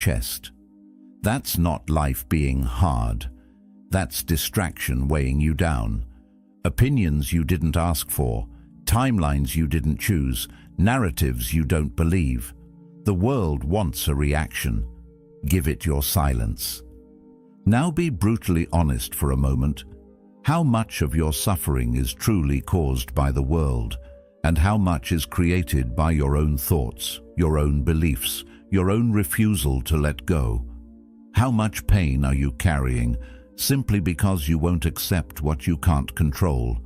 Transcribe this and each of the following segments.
chest. That's not life being hard. That's distraction weighing you down. Opinions you didn't ask for, timelines you didn't choose, narratives you don't believe. The world wants a reaction. Give it your silence. Now be brutally honest for a moment. How much of your suffering is truly caused by the world, and how much is created by your own thoughts, your own beliefs, your own refusal to let go? How much pain are you carrying simply because you won't accept what you can't control?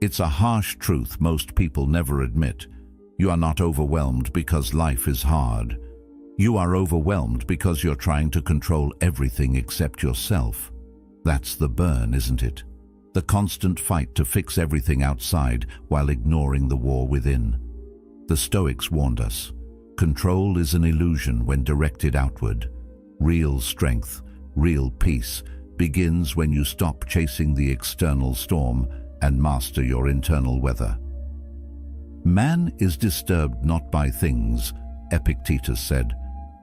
It's a harsh truth most people never admit. You are not overwhelmed because life is hard. You are overwhelmed because you're trying to control everything except yourself. That's the burn, isn't it? The constant fight to fix everything outside while ignoring the war within. The Stoics warned us, control is an illusion when directed outward. Real strength, real peace, begins when you stop chasing the external storm and master your internal weather. Man is disturbed not by things, Epictetus said,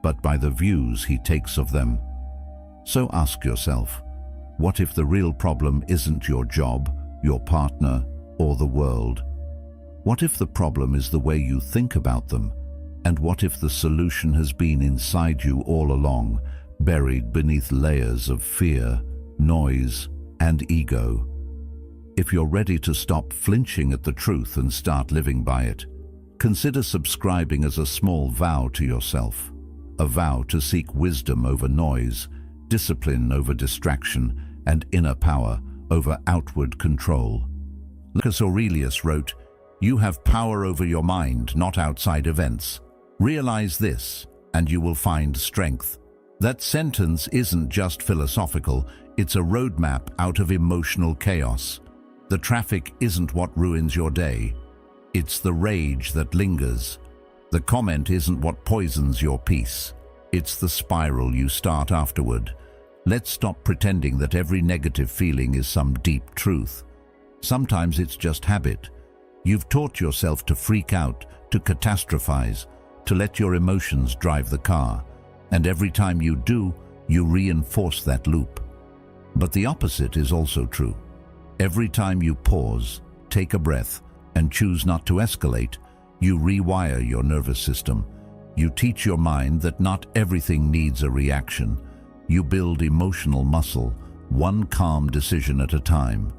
but by the views he takes of them. So ask yourself, what if the real problem isn't your job, your partner, or the world? What if the problem is the way you think about them? And what if the solution has been inside you all along, buried beneath layers of fear, noise, and ego? If you're ready to stop flinching at the truth and start living by it, consider subscribing as a small vow to yourself. A vow to seek wisdom over noise, discipline over distraction, and inner power over outward control. Marcus Aurelius wrote, "You have power over your mind, not outside events. Realize this, and you will find strength." That sentence isn't just philosophical, it's a roadmap out of emotional chaos. The traffic isn't what ruins your day. It's the rage that lingers. The comment isn't what poisons your peace. It's the spiral you start afterward. Let's stop pretending that every negative feeling is some deep truth. Sometimes it's just habit. You've taught yourself to freak out, to catastrophize, to let your emotions drive the car. And every time you do, you reinforce that loop. But the opposite is also true. Every time you pause, take a breath, and choose not to escalate, you rewire your nervous system. You teach your mind that not everything needs a reaction. You build emotional muscle, one calm decision at a time.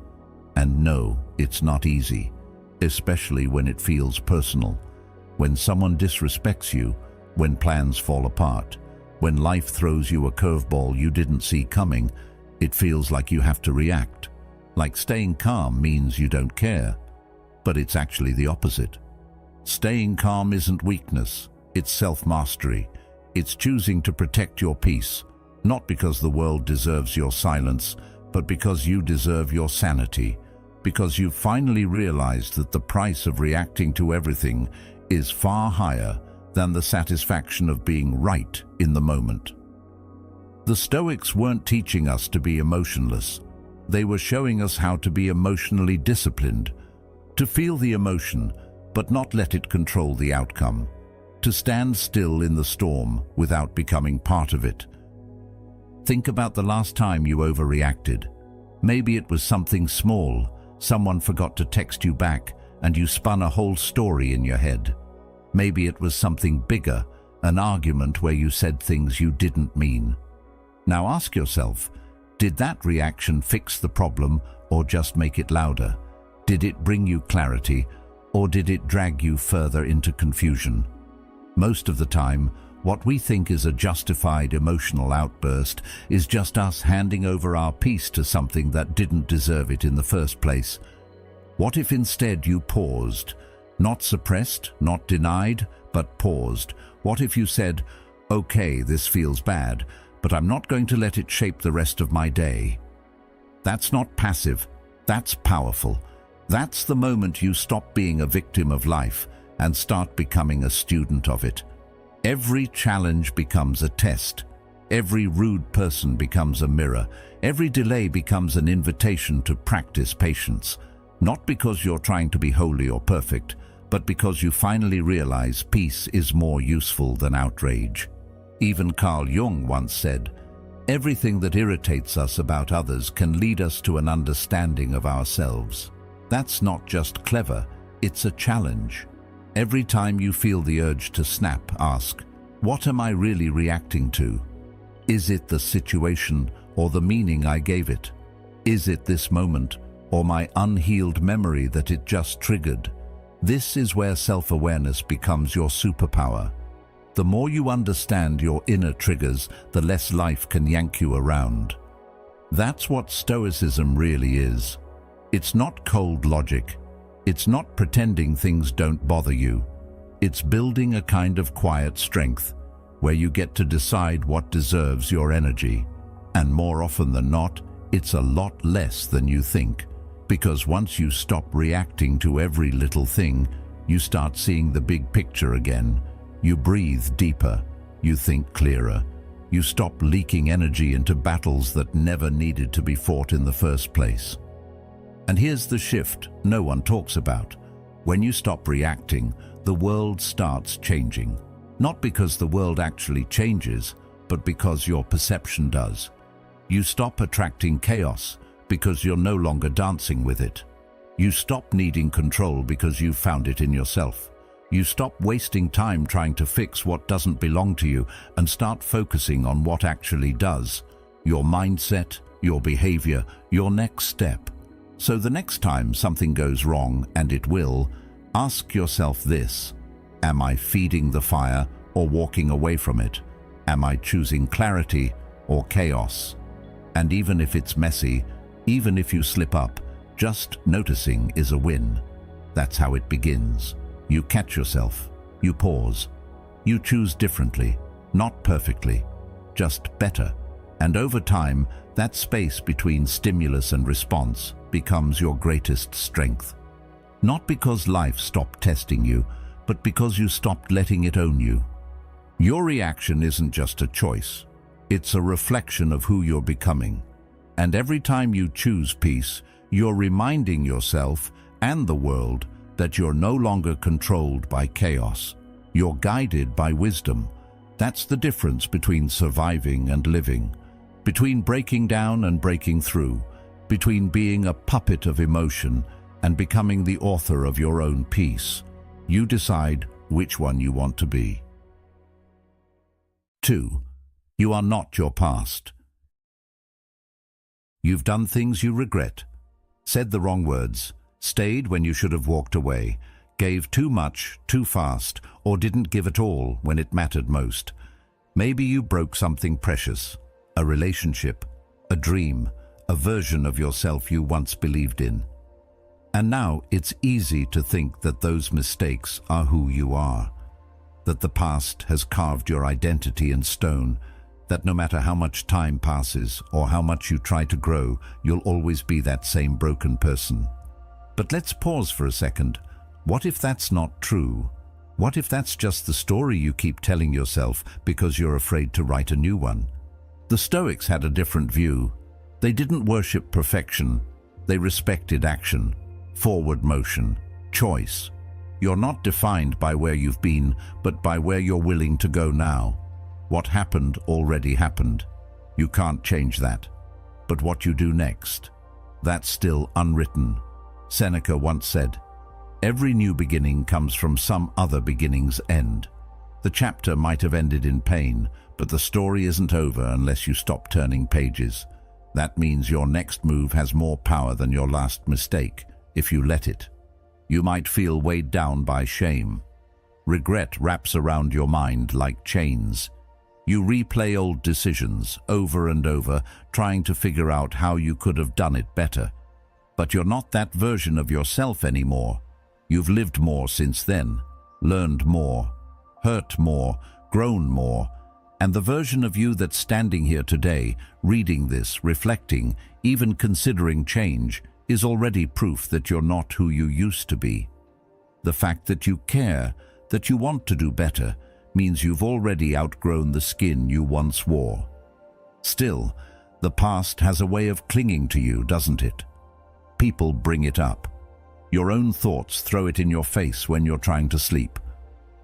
And no, it's not easy, especially when it feels personal. When someone disrespects you, when plans fall apart, when life throws you a curveball you didn't see coming, it feels like you have to react. Like staying calm means you don't care. But it's actually the opposite. Staying calm isn't weakness, it's self-mastery. It's choosing to protect your peace. Not because the world deserves your silence, but because you deserve your sanity. Because you've finally realized that the price of reacting to everything is far higher than the satisfaction of being right in the moment. The Stoics weren't teaching us to be emotionless. They were showing us how to be emotionally disciplined. To feel the emotion, but not let it control the outcome. To stand still in the storm without becoming part of it. Think about the last time you overreacted. Maybe it was something small. Someone forgot to text you back and you spun a whole story in your head. Maybe it was something bigger, an argument where you said things you didn't mean. Now ask yourself, did that reaction fix the problem or just make it louder? Did it bring you clarity or did it drag you further into confusion? Most of the time, what we think is a justified emotional outburst is just us handing over our peace to something that didn't deserve it in the first place. What if instead you paused? Not suppressed, not denied, but paused. What if you said, "Okay, this feels bad, but I'm not going to let it shape the rest of my day"? That's not passive, that's powerful. That's the moment you stop being a victim of life and start becoming a student of it. Every challenge becomes a test. Every rude person becomes a mirror. Every delay becomes an invitation to practice patience. Not because you're trying to be holy or perfect, but because you finally realize peace is more useful than outrage. Even Carl Jung once said, "Everything that irritates us about others can lead us to an understanding of ourselves." That's not just clever, it's a challenge. Every time you feel the urge to snap, ask, what am I really reacting to? Is it the situation or the meaning I gave it? Is it this moment or my unhealed memory that it just triggered? This is where self-awareness becomes your superpower. The more you understand your inner triggers, the less life can yank you around. That's what Stoicism really is. It's not cold logic. It's not pretending things don't bother you. It's building a kind of quiet strength where you get to decide what deserves your energy. And more often than not, it's a lot less than you think. Because once you stop reacting to every little thing, you start seeing the big picture again. You breathe deeper. You think clearer. You stop leaking energy into battles that never needed to be fought in the first place. And here's the shift no one talks about. When you stop reacting, the world starts changing. Not because the world actually changes, but because your perception does. You stop attracting chaos because you're no longer dancing with it. You stop needing control because you've found it in yourself. You stop wasting time trying to fix what doesn't belong to you and start focusing on what actually does. Your mindset, your behavior, your next step. So the next time something goes wrong, and it will, ask yourself this: am I feeding the fire or walking away from it? Am I choosing clarity or chaos? And even if it's messy, even if you slip up, just noticing is a win. That's how it begins. You catch yourself, you pause, you choose differently, not perfectly, just better. And over time, that space between stimulus and response becomes your greatest strength. Not because life stopped testing you, but because you stopped letting it own you. Your reaction isn't just a choice. It's a reflection of who you're becoming. And every time you choose peace, you're reminding yourself and the world that you're no longer controlled by chaos. You're guided by wisdom. That's the difference between surviving and living, between breaking down and breaking through, between being a puppet of emotion and becoming the author of your own peace. You decide which one you want to be. 2. You are not your past. You've done things you regret, said the wrong words, stayed when you should have walked away, gave too much, too fast, or didn't give at all when it mattered most. Maybe you broke something precious, a relationship, a dream, a version of yourself you once believed in. And now it's easy to think that those mistakes are who you are, that the past has carved your identity in stone, that no matter how much time passes or how much you try to grow, you'll always be that same broken person. But let's pause for a second. What if that's not true? What if that's just the story you keep telling yourself because you're afraid to write a new one? The Stoics had a different view. They didn't worship perfection. They respected action, forward motion, choice. You're not defined by where you've been, but by where you're willing to go now. What happened already happened. You can't change that. But what you do next, that's still unwritten. Seneca once said, "Every new beginning comes from some other beginning's end." The chapter might have ended in pain, but the story isn't over unless you stop turning pages. That means your next move has more power than your last mistake, if you let it. You might feel weighed down by shame. Regret wraps around your mind like chains. You replay old decisions over and over, trying to figure out how you could have done it better. But you're not that version of yourself anymore. You've lived more since then, learned more, hurt more, grown more, and the version of you that's standing here today, reading this, reflecting, even considering change, is already proof that you're not who you used to be. The fact that you care, that you want to do better, means you've already outgrown the skin you once wore. Still, the past has a way of clinging to you, doesn't it? People bring it up. Your own thoughts throw it in your face when you're trying to sleep.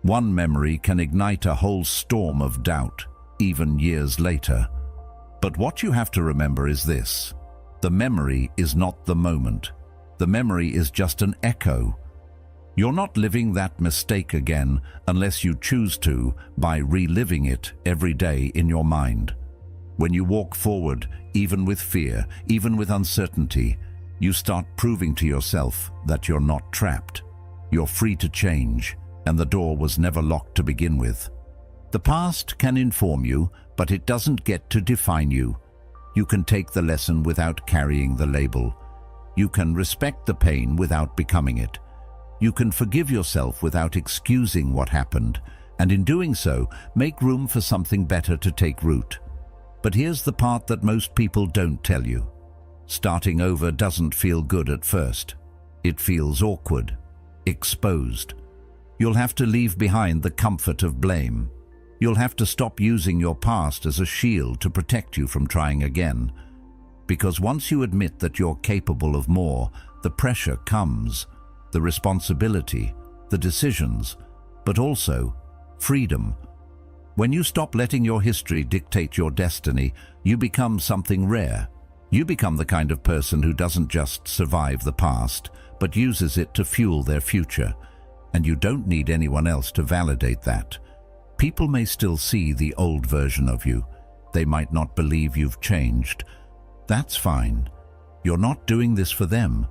One memory can ignite a whole storm of doubt. even years later. But what you have to remember is this: the memory is not the moment. The memory is just an echo. You're not living that mistake again unless you choose to by reliving it every day in your mind. When you walk forward, even with fear, even with uncertainty, you start proving to yourself that you're not trapped. You're free to change, and the door was never locked to begin with. The past can inform you, but it doesn't get to define you. You can take the lesson without carrying the label. You can respect the pain without becoming it. You can forgive yourself without excusing what happened, and in doing so, make room for something better to take root. But here's the part that most people don't tell you. Starting over doesn't feel good at first. It feels awkward, exposed. You'll have to leave behind the comfort of blame. You'll have to stop using your past as a shield to protect you from trying again. Because once you admit that you're capable of more, the pressure comes, the responsibility, the decisions, but also freedom. When you stop letting your history dictate your destiny, you become something rare. You become the kind of person who doesn't just survive the past, but uses it to fuel their future. And you don't need anyone else to validate that. People may still see the old version of you. They might not believe you've changed. That's fine. You're not doing this for them.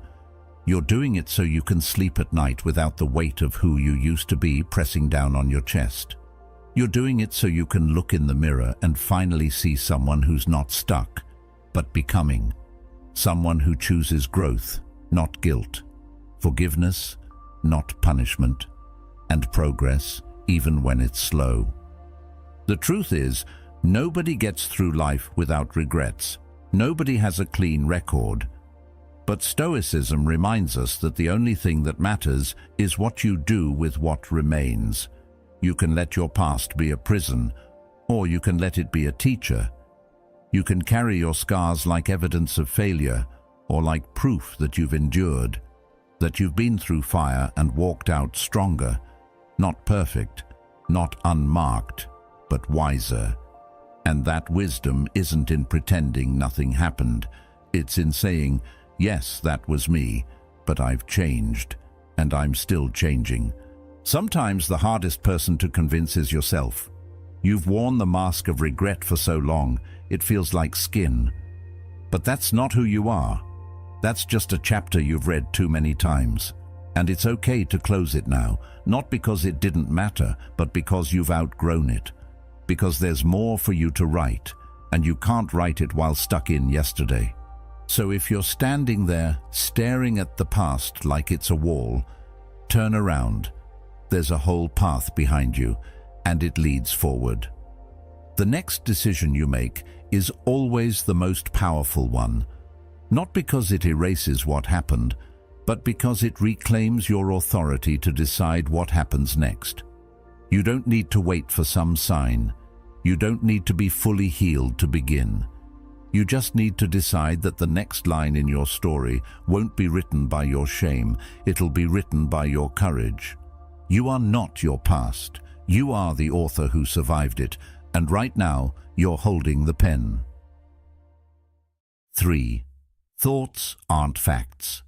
You're doing it so you can sleep at night without the weight of who you used to be pressing down on your chest. You're doing it so you can look in the mirror and finally see someone who's not stuck, but becoming. Someone who chooses growth, not guilt. Forgiveness, not punishment. And progress, even when it's slow. The truth is, nobody gets through life without regrets. Nobody has a clean record. But Stoicism reminds us that the only thing that matters is what you do with what remains. You can let your past be a prison, or you can let it be a teacher. You can carry your scars like evidence of failure, or like proof that you've endured, that you've been through fire and walked out stronger. Not perfect, not unmarked, but wiser. And that wisdom isn't in pretending nothing happened. It's in saying, yes, that was me, but I've changed, and I'm still changing. Sometimes the hardest person to convince is yourself. You've worn the mask of regret for so long, it feels like skin. But that's not who you are. That's just a chapter you've read too many times. And it's okay to close it now, not because it didn't matter, but because you've outgrown it. Because there's more for you to write, and you can't write it while stuck in yesterday. So if you're standing there, staring at the past like it's a wall, turn around. There's a whole path behind you, and it leads forward. The next decision you make is always the most powerful one, not because it erases what happened, but because it reclaims your authority to decide what happens next. You don't need to wait for some sign. You don't need to be fully healed to begin. You just need to decide that the next line in your story won't be written by your shame, it'll be written by your courage. You are not your past. You are the author who survived it, and right now you're holding the pen. 3. Thoughts aren't facts.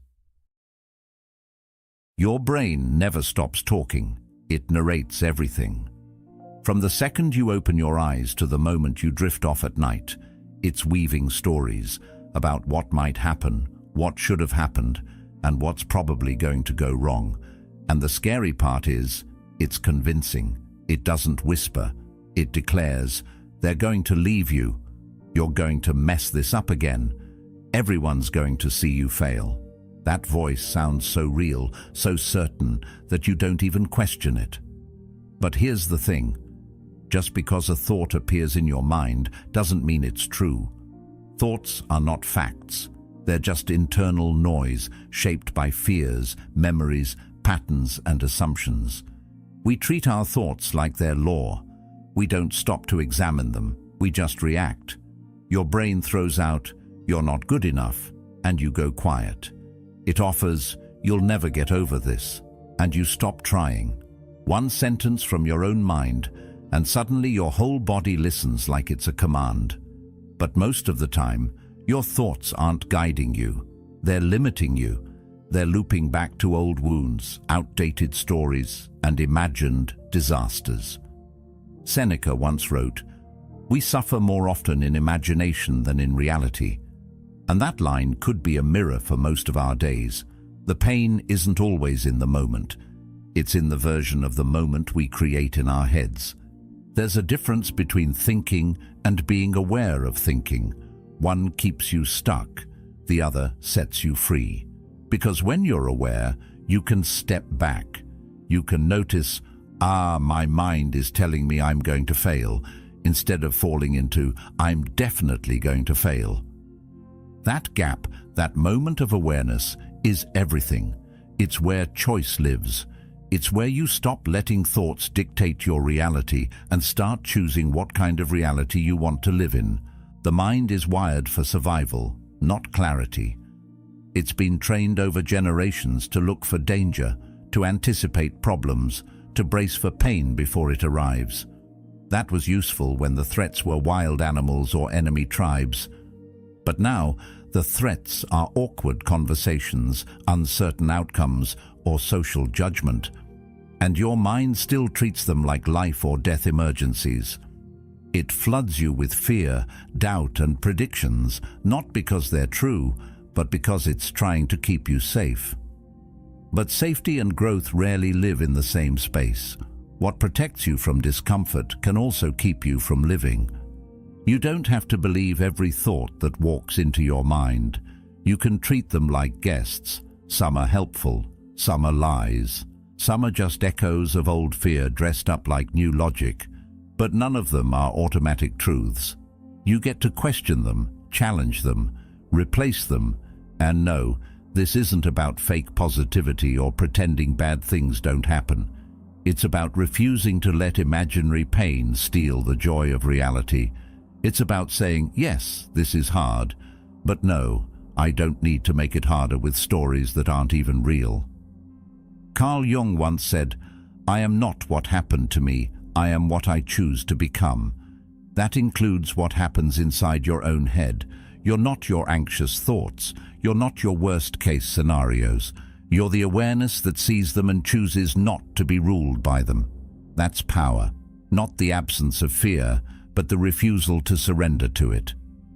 Your brain never stops talking. It narrates everything. From the second you open your eyes to the moment you drift off at night, it's weaving stories about what might happen, what should have happened, and what's probably going to go wrong. And the scary part is, it's convincing. It doesn't whisper. It declares, they're going to leave you. You're going to mess this up again. Everyone's going to see you fail. That voice sounds so real, so certain, that you don't even question it. But here's the thing. Just because a thought appears in your mind doesn't mean it's true. Thoughts are not facts. They're just internal noise shaped by fears, memories, patterns, and assumptions. We treat our thoughts like they're law. We don't stop to examine them. We just react. Your brain throws out, "You're not good enough," and you go quiet. It offers, "You'll never get over this," and you stop trying. One sentence from your own mind, and suddenly your whole body listens like it's a command. But most of the time, your thoughts aren't guiding you. They're limiting you. They're looping back to old wounds, outdated stories, and imagined disasters. Seneca once wrote, "We suffer more often in imagination than in reality." And that line could be a mirror for most of our days. The pain isn't always in the moment. It's in the version of the moment we create in our heads. There's a difference between thinking and being aware of thinking. One keeps you stuck, the other sets you free. Because when you're aware, you can step back. You can notice, my mind is telling me I'm going to fail, instead of falling into, I'm definitely going to fail. That gap, that moment of awareness, is everything. It's where choice lives. It's where you stop letting thoughts dictate your reality and start choosing what kind of reality you want to live in. The mind is wired for survival, not clarity. It's been trained over generations to look for danger, to anticipate problems, to brace for pain before it arrives. That was useful when the threats were wild animals or enemy tribes. But now, the threats are awkward conversations, uncertain outcomes, or social judgment. And your mind still treats them like life or death emergencies. It floods you with fear, doubt, and predictions, not because they're true, but because it's trying to keep you safe. But safety and growth rarely live in the same space. What protects you from discomfort can also keep you from living. You don't have to believe every thought that walks into your mind. You can treat them like guests. Some are helpful, some are lies. Some are just echoes of old fear dressed up like new logic. But none of them are automatic truths. You get to question them, challenge them, replace them, and no, this isn't about fake positivity or pretending bad things don't happen. It's about refusing to let imaginary pain steal the joy of reality. It's about saying, yes, this is hard, but no, I don't need to make it harder with stories that aren't even real. Carl Jung once said, "I am not what happened to me, I am what I choose to become." That includes what happens inside your own head. You're not your anxious thoughts. You're not your worst-case scenarios. You're the awareness that sees them and chooses not to be ruled by them. That's power, not the absence of fear, but the refusal to surrender to it.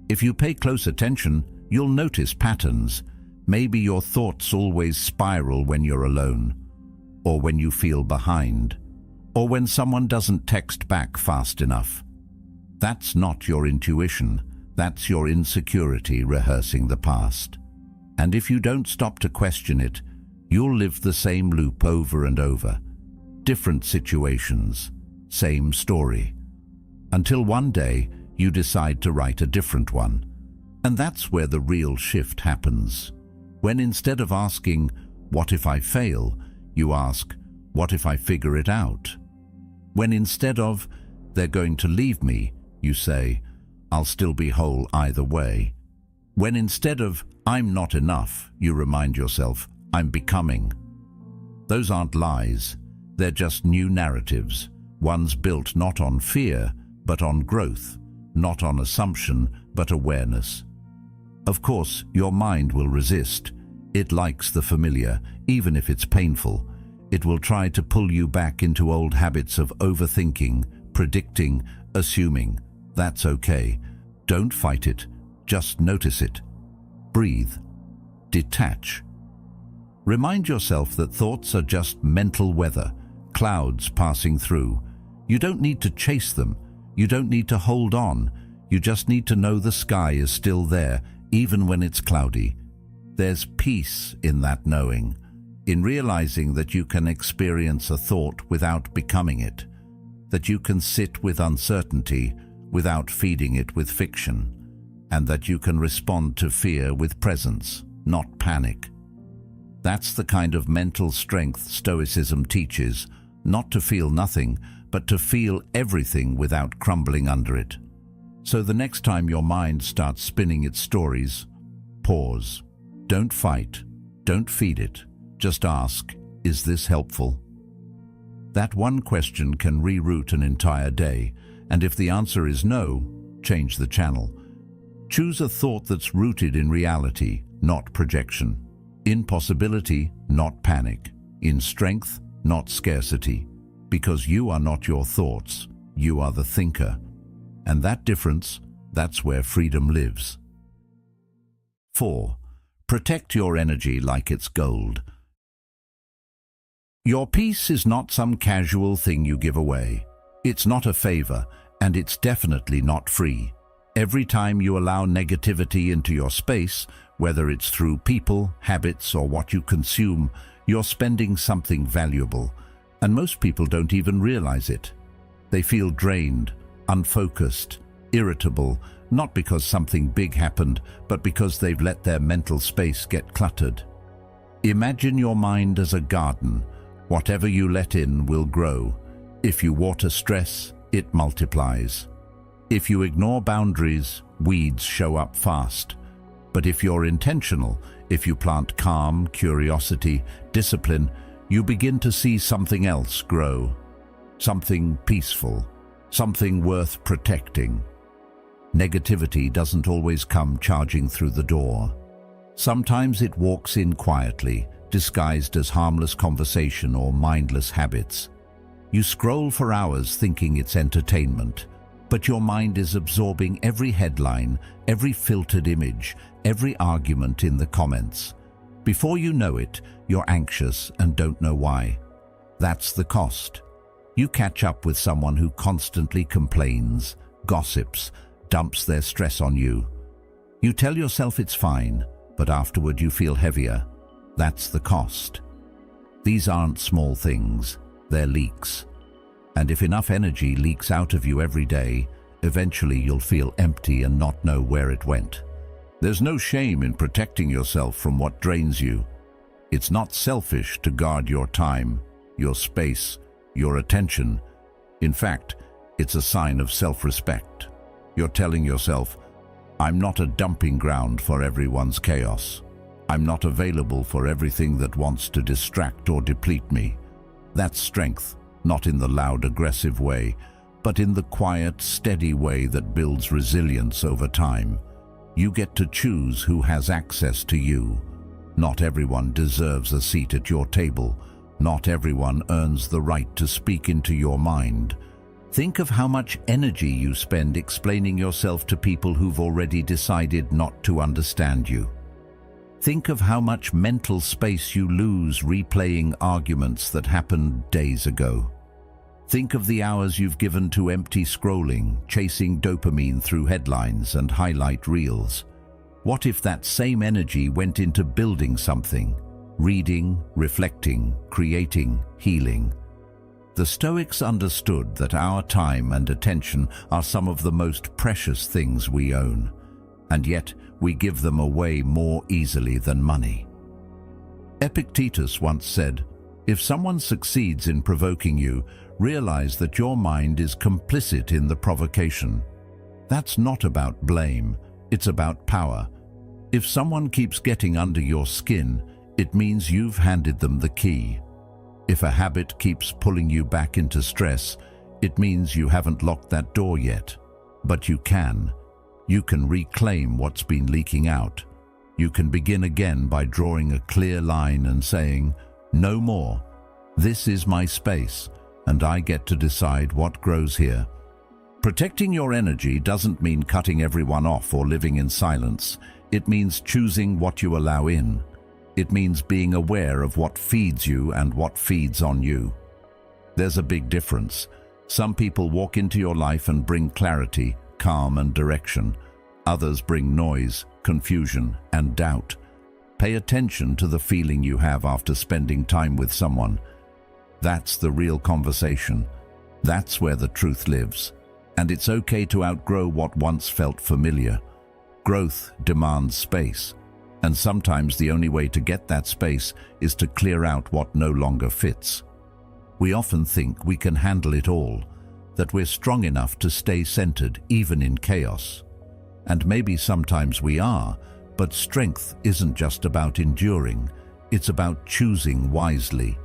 If you pay close attention, you'll notice patterns. Maybe your thoughts always spiral when you're alone, or when you feel behind, or when someone doesn't text back fast enough. That's not your intuition. That's your insecurity rehearsing the past. And if you don't stop to question it, you'll live the same loop over and over. Different situations, same story. Until one day, you decide to write a different one. And that's where the real shift happens. When instead of asking, "What if I fail?" you ask, "What if I figure it out?" When instead of, "They're going to leave me," you say, "I'll still be whole either way." When instead of, "I'm not enough," you remind yourself, "I'm becoming." Those aren't lies. They're just new narratives, ones built not on fear, but on growth, not on assumption, but awareness. Of course, your mind will resist. It likes the familiar, even if it's painful. It will try to pull you back into old habits of overthinking, predicting, assuming. That's okay. Don't fight it. Just notice it. Breathe. Detach. Remind yourself that thoughts are just mental weather, clouds passing through. You don't need to chase them. You don't need to hold on. You just need to know the sky is still there, even when it's cloudy. There's peace in that knowing, in realizing that you can experience a thought without becoming it, that you can sit with uncertainty without feeding it with fiction, and that you can respond to fear with presence, not panic. That's the kind of mental strength Stoicism teaches, not to feel nothing, but to feel everything without crumbling under it. So the next time your mind starts spinning its stories, pause. Don't fight. Don't feed it. Just ask, is this helpful? That one question can reroute an entire day, and if the answer is no, change the channel. Choose a thought that's rooted in reality, not projection. In possibility, not panic. In strength, not scarcity. Because you are not your thoughts, you are the thinker. And that difference, that's where freedom lives. 4. Protect your energy like it's gold. Your peace is not some casual thing you give away. It's not a favor, and it's definitely not free. Every time you allow negativity into your space, whether it's through people, habits, or what you consume, you're spending something valuable. And most people don't even realize it. They feel drained, unfocused, irritable, not because something big happened, but because they've let their mental space get cluttered. Imagine your mind as a garden. Whatever you let in will grow. If you water stress, it multiplies. If you ignore boundaries, weeds show up fast. But if you're intentional, if you plant calm, curiosity, discipline, you begin to see something else grow. Something peaceful, something worth protecting. Negativity doesn't always come charging through the door. Sometimes it walks in quietly, disguised as harmless conversation or mindless habits. You scroll for hours thinking it's entertainment, but your mind is absorbing every headline, every filtered image, every argument in the comments. Before you know it, you're anxious and don't know why. That's the cost. You catch up with someone who constantly complains, gossips, dumps their stress on you. You tell yourself it's fine, but afterward you feel heavier. That's the cost. These aren't small things, they're leaks. And if enough energy leaks out of you every day, eventually you'll feel empty and not know where it went. There's no shame in protecting yourself from what drains you. It's not selfish to guard your time, your space, your attention. In fact, it's a sign of self-respect. You're telling yourself, I'm not a dumping ground for everyone's chaos. I'm not available for everything that wants to distract or deplete me. That's strength, not in the loud, aggressive way, but in the quiet, steady way that builds resilience over time. You get to choose who has access to you. Not everyone deserves a seat at your table. Not everyone earns the right to speak into your mind. Think of how much energy you spend explaining yourself to people who've already decided not to understand you. Think of how much mental space you lose replaying arguments that happened days ago. Think of the hours you've given to empty scrolling, chasing dopamine through headlines and highlight reels. What if that same energy went into building something? Reading, reflecting, creating, healing. The Stoics understood that our time and attention are some of the most precious things we own, and yet we give them away more easily than money. Epictetus once said, "If someone succeeds in provoking you, realize that your mind is complicit in the provocation." That's not about blame, it's about power. If someone keeps getting under your skin, it means you've handed them the key. If a habit keeps pulling you back into stress, it means you haven't locked that door yet. But you can. You can reclaim what's been leaking out. You can begin again by drawing a clear line and saying, "No more. This is my space, and I get to decide what grows here." Protecting your energy doesn't mean cutting everyone off or living in silence. It means choosing what you allow in. It means being aware of what feeds you and what feeds on you. There's a big difference. Some people walk into your life and bring clarity, calm and direction. Others bring noise, confusion and doubt. Pay attention to the feeling you have after spending time with someone. That's the real conversation. That's where the truth lives. And it's okay to outgrow what once felt familiar. Growth demands space. And sometimes the only way to get that space is to clear out what no longer fits. We often think we can handle it all, that we're strong enough to stay centered even in chaos. And maybe sometimes we are, but strength isn't just about enduring, it's about choosing wisely.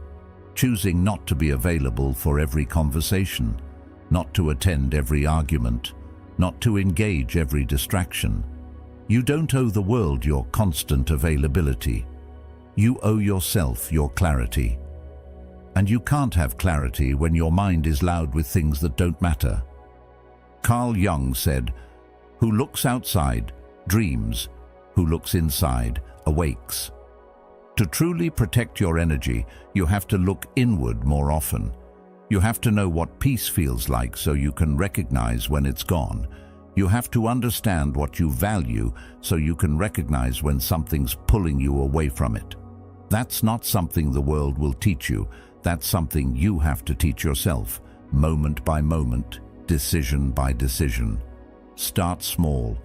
choosing not to be available for every conversation, not to attend every argument, not to engage every distraction. You don't owe the world your constant availability. You owe yourself your clarity. And you can't have clarity when your mind is loud with things that don't matter. Carl Jung said, "Who looks outside dreams, who looks inside awakes." To truly protect your energy, you have to look inward more often. You have to know what peace feels like so you can recognize when it's gone. You have to understand what you value so you can recognize when something's pulling you away from it. That's not something the world will teach you. That's something you have to teach yourself, moment by moment, decision by decision. Start small.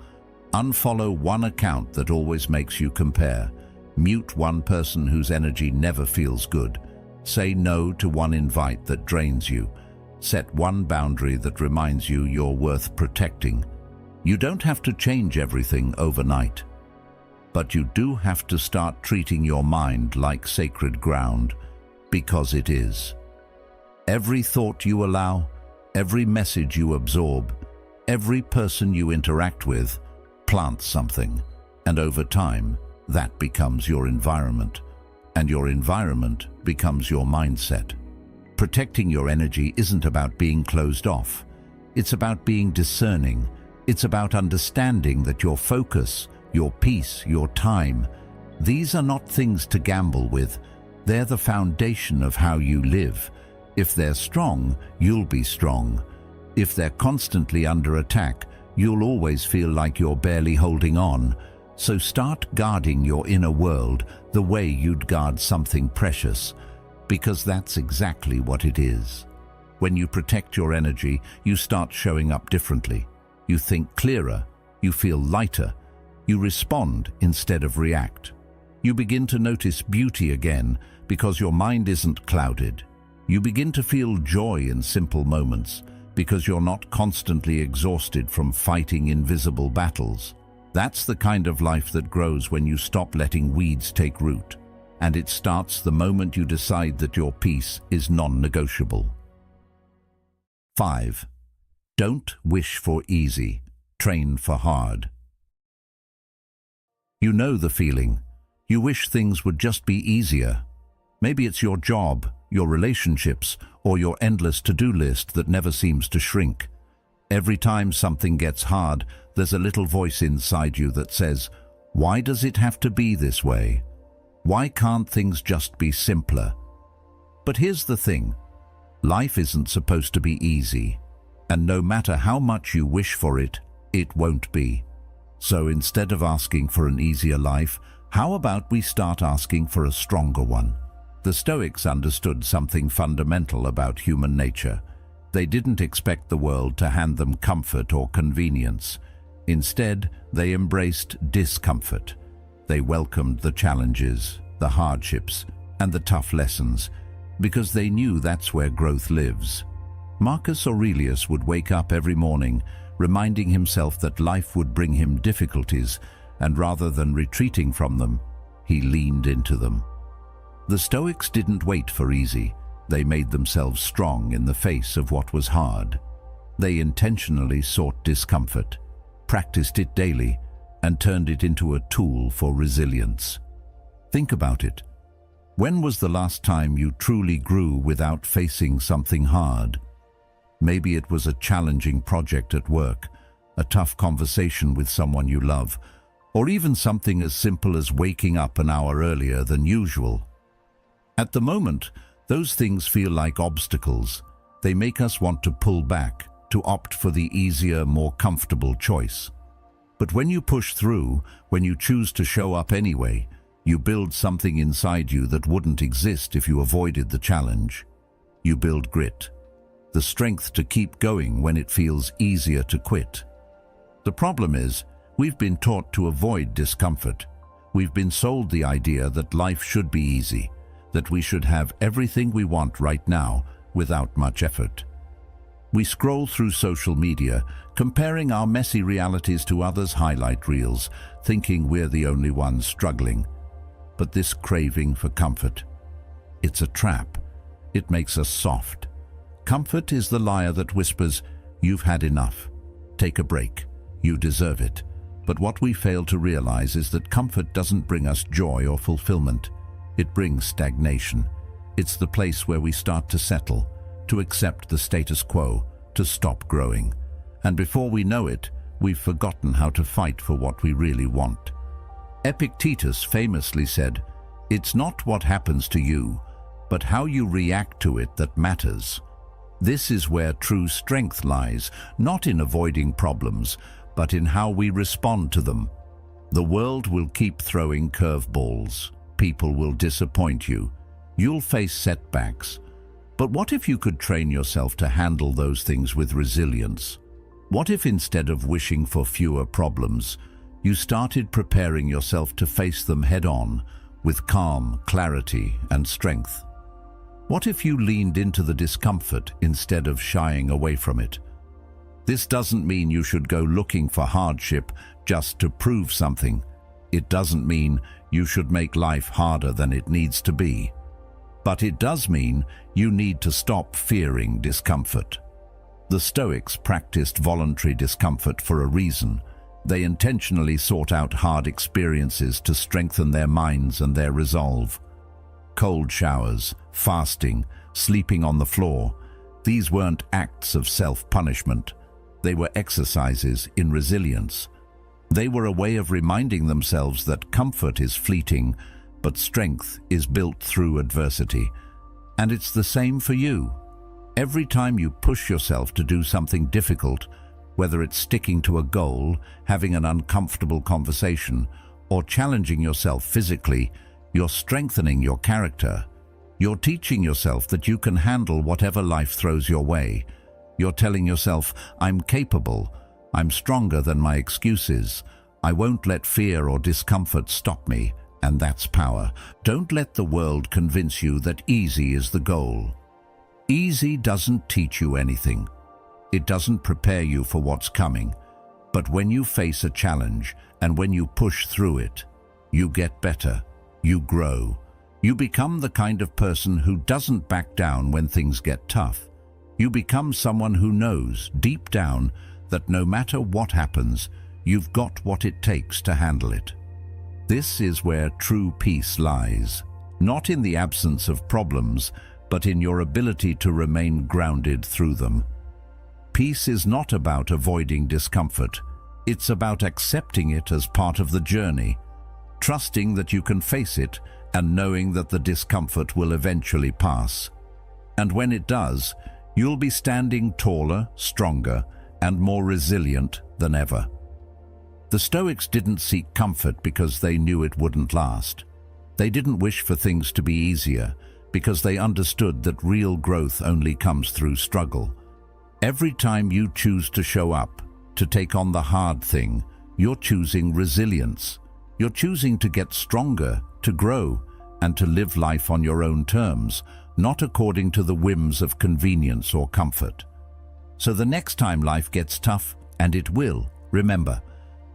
Unfollow one account that always makes you compare. Mute one person whose energy never feels good. Say no to one invite that drains you. Set one boundary that reminds you you're worth protecting. You don't have to change everything overnight, but you do have to start treating your mind like sacred ground, because it is. Every thought you allow, every message you absorb, every person you interact with plants something, and over time, that becomes your environment, and your environment becomes your mindset. Protecting your energy isn't about being closed off. It's about being discerning. It's about understanding that your focus, your peace, your time, these are not things to gamble with. They're the foundation of how you live. If they're strong, you'll be strong. If they're constantly under attack, you'll always feel like you're barely holding on. So start guarding your inner world the way you'd guard something precious, because that's exactly what it is. When you protect your energy, you start showing up differently. You think clearer, you feel lighter, you respond instead of react. You begin to notice beauty again because your mind isn't clouded. You begin to feel joy in simple moments because you're not constantly exhausted from fighting invisible battles. That's the kind of life that grows when you stop letting weeds take root, and it starts the moment you decide that your peace is non-negotiable. 5. Don't wish for easy, train for hard. You know the feeling. You wish things would just be easier. Maybe it's your job, your relationships, or your endless to-do list that never seems to shrink. Every time something gets hard, there's a little voice inside you that says, "Why does it have to be this way? Why can't things just be simpler?" But here's the thing. Life isn't supposed to be easy, and no matter how much you wish for it, it won't be. So instead of asking for an easier life, how about we start asking for a stronger one? The Stoics understood something fundamental about human nature. They didn't expect the world to hand them comfort or convenience. Instead, they embraced discomfort. They welcomed the challenges, the hardships, and the tough lessons, because they knew that's where growth lives. Marcus Aurelius would wake up every morning, reminding himself that life would bring him difficulties, and rather than retreating from them, he leaned into them. The Stoics didn't wait for easy. They made themselves strong in the face of what was hard. They intentionally sought discomfort, practiced it daily, and turned it into a tool for resilience. Think about it. When was the last time you truly grew without facing something hard? Maybe it was a challenging project at work, a tough conversation with someone you love, or even something as simple as waking up an hour earlier than usual. At the moment, those things feel like obstacles. They make us want to pull back, to opt for the easier, more comfortable choice. But when you push through, when you choose to show up anyway, you build something inside you that wouldn't exist if you avoided the challenge. You build grit, the strength to keep going when it feels easier to quit. The problem is, we've been taught to avoid discomfort. We've been sold the idea that life should be easy, that we should have everything we want right now without much effort. We scroll through social media, comparing our messy realities to others' highlight reels, thinking we're the only ones struggling. But this craving for comfort, it's a trap. It makes us soft. Comfort is the liar that whispers, "You've had enough. Take a break. You deserve it." But what we fail to realize is that comfort doesn't bring us joy or fulfillment. It brings stagnation. It's the place where we start to settle, to accept the status quo, to stop growing. And before we know it, we've forgotten how to fight for what we really want. Epictetus famously said, "It's not what happens to you, but how you react to it that matters." This is where true strength lies, not in avoiding problems, but in how we respond to them. The world will keep throwing curveballs. People will disappoint you. You'll face setbacks. But what if you could train yourself to handle those things with resilience? What if instead of wishing for fewer problems, you started preparing yourself to face them head-on with calm, clarity, and strength? What if you leaned into the discomfort instead of shying away from it? This doesn't mean you should go looking for hardship just to prove something. It doesn't mean you should make life harder than it needs to be. But it does mean you need to stop fearing discomfort. The Stoics practiced voluntary discomfort for a reason. They intentionally sought out hard experiences to strengthen their minds and their resolve. Cold showers, fasting, sleeping on the floor, these weren't acts of self-punishment. They were exercises in resilience. They were a way of reminding themselves that comfort is fleeting, but strength is built through adversity. And it's the same for you. Every time you push yourself to do something difficult, whether it's sticking to a goal, having an uncomfortable conversation, or challenging yourself physically, you're strengthening your character. You're teaching yourself that you can handle whatever life throws your way. You're telling yourself, "I'm capable. I'm stronger than my excuses. I won't let fear or discomfort stop me." And that's power. Don't let the world convince you that easy is the goal. Easy doesn't teach you anything. It doesn't prepare you for what's coming. But when you face a challenge and when you push through it, you get better. You grow. You become the kind of person who doesn't back down when things get tough. You become someone who knows, deep down, that no matter what happens, you've got what it takes to handle it. This is where true peace lies, not in the absence of problems, but in your ability to remain grounded through them. Peace is not about avoiding discomfort. It's about accepting it as part of the journey, trusting that you can face it and knowing that the discomfort will eventually pass. And when it does, you'll be standing taller, stronger, and more resilient than ever. The Stoics didn't seek comfort because they knew it wouldn't last. They didn't wish for things to be easier because they understood that real growth only comes through struggle. Every time you choose to show up, to take on the hard thing, you're choosing resilience. You're choosing to get stronger, to grow, and to live life on your own terms, not according to the whims of convenience or comfort. So the next time life gets tough, and it will, remember,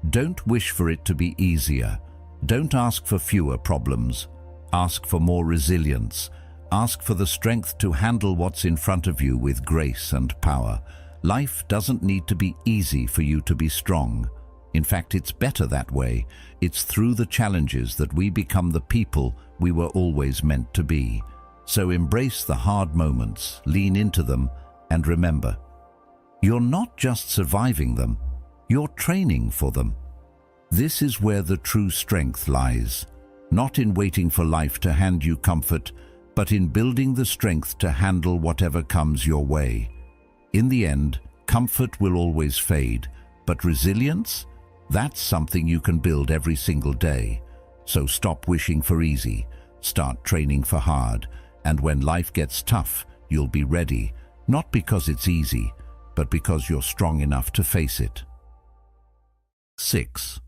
don't wish for it to be easier. Don't ask for fewer problems. Ask for more resilience. Ask for the strength to handle what's in front of you with grace and power. Life doesn't need to be easy for you to be strong. In fact, it's better that way. It's through the challenges that we become the people we were always meant to be. So embrace the hard moments, lean into them, and remember, you're not just surviving them, you're training for them. This is where the true strength lies, not in waiting for life to hand you comfort, but in building the strength to handle whatever comes your way. In the end, comfort will always fade, but resilience? That's something you can build every single day. So stop wishing for easy, start training for hard, and when life gets tough, you'll be ready, not because it's easy, but because you're strong enough to face it. 6.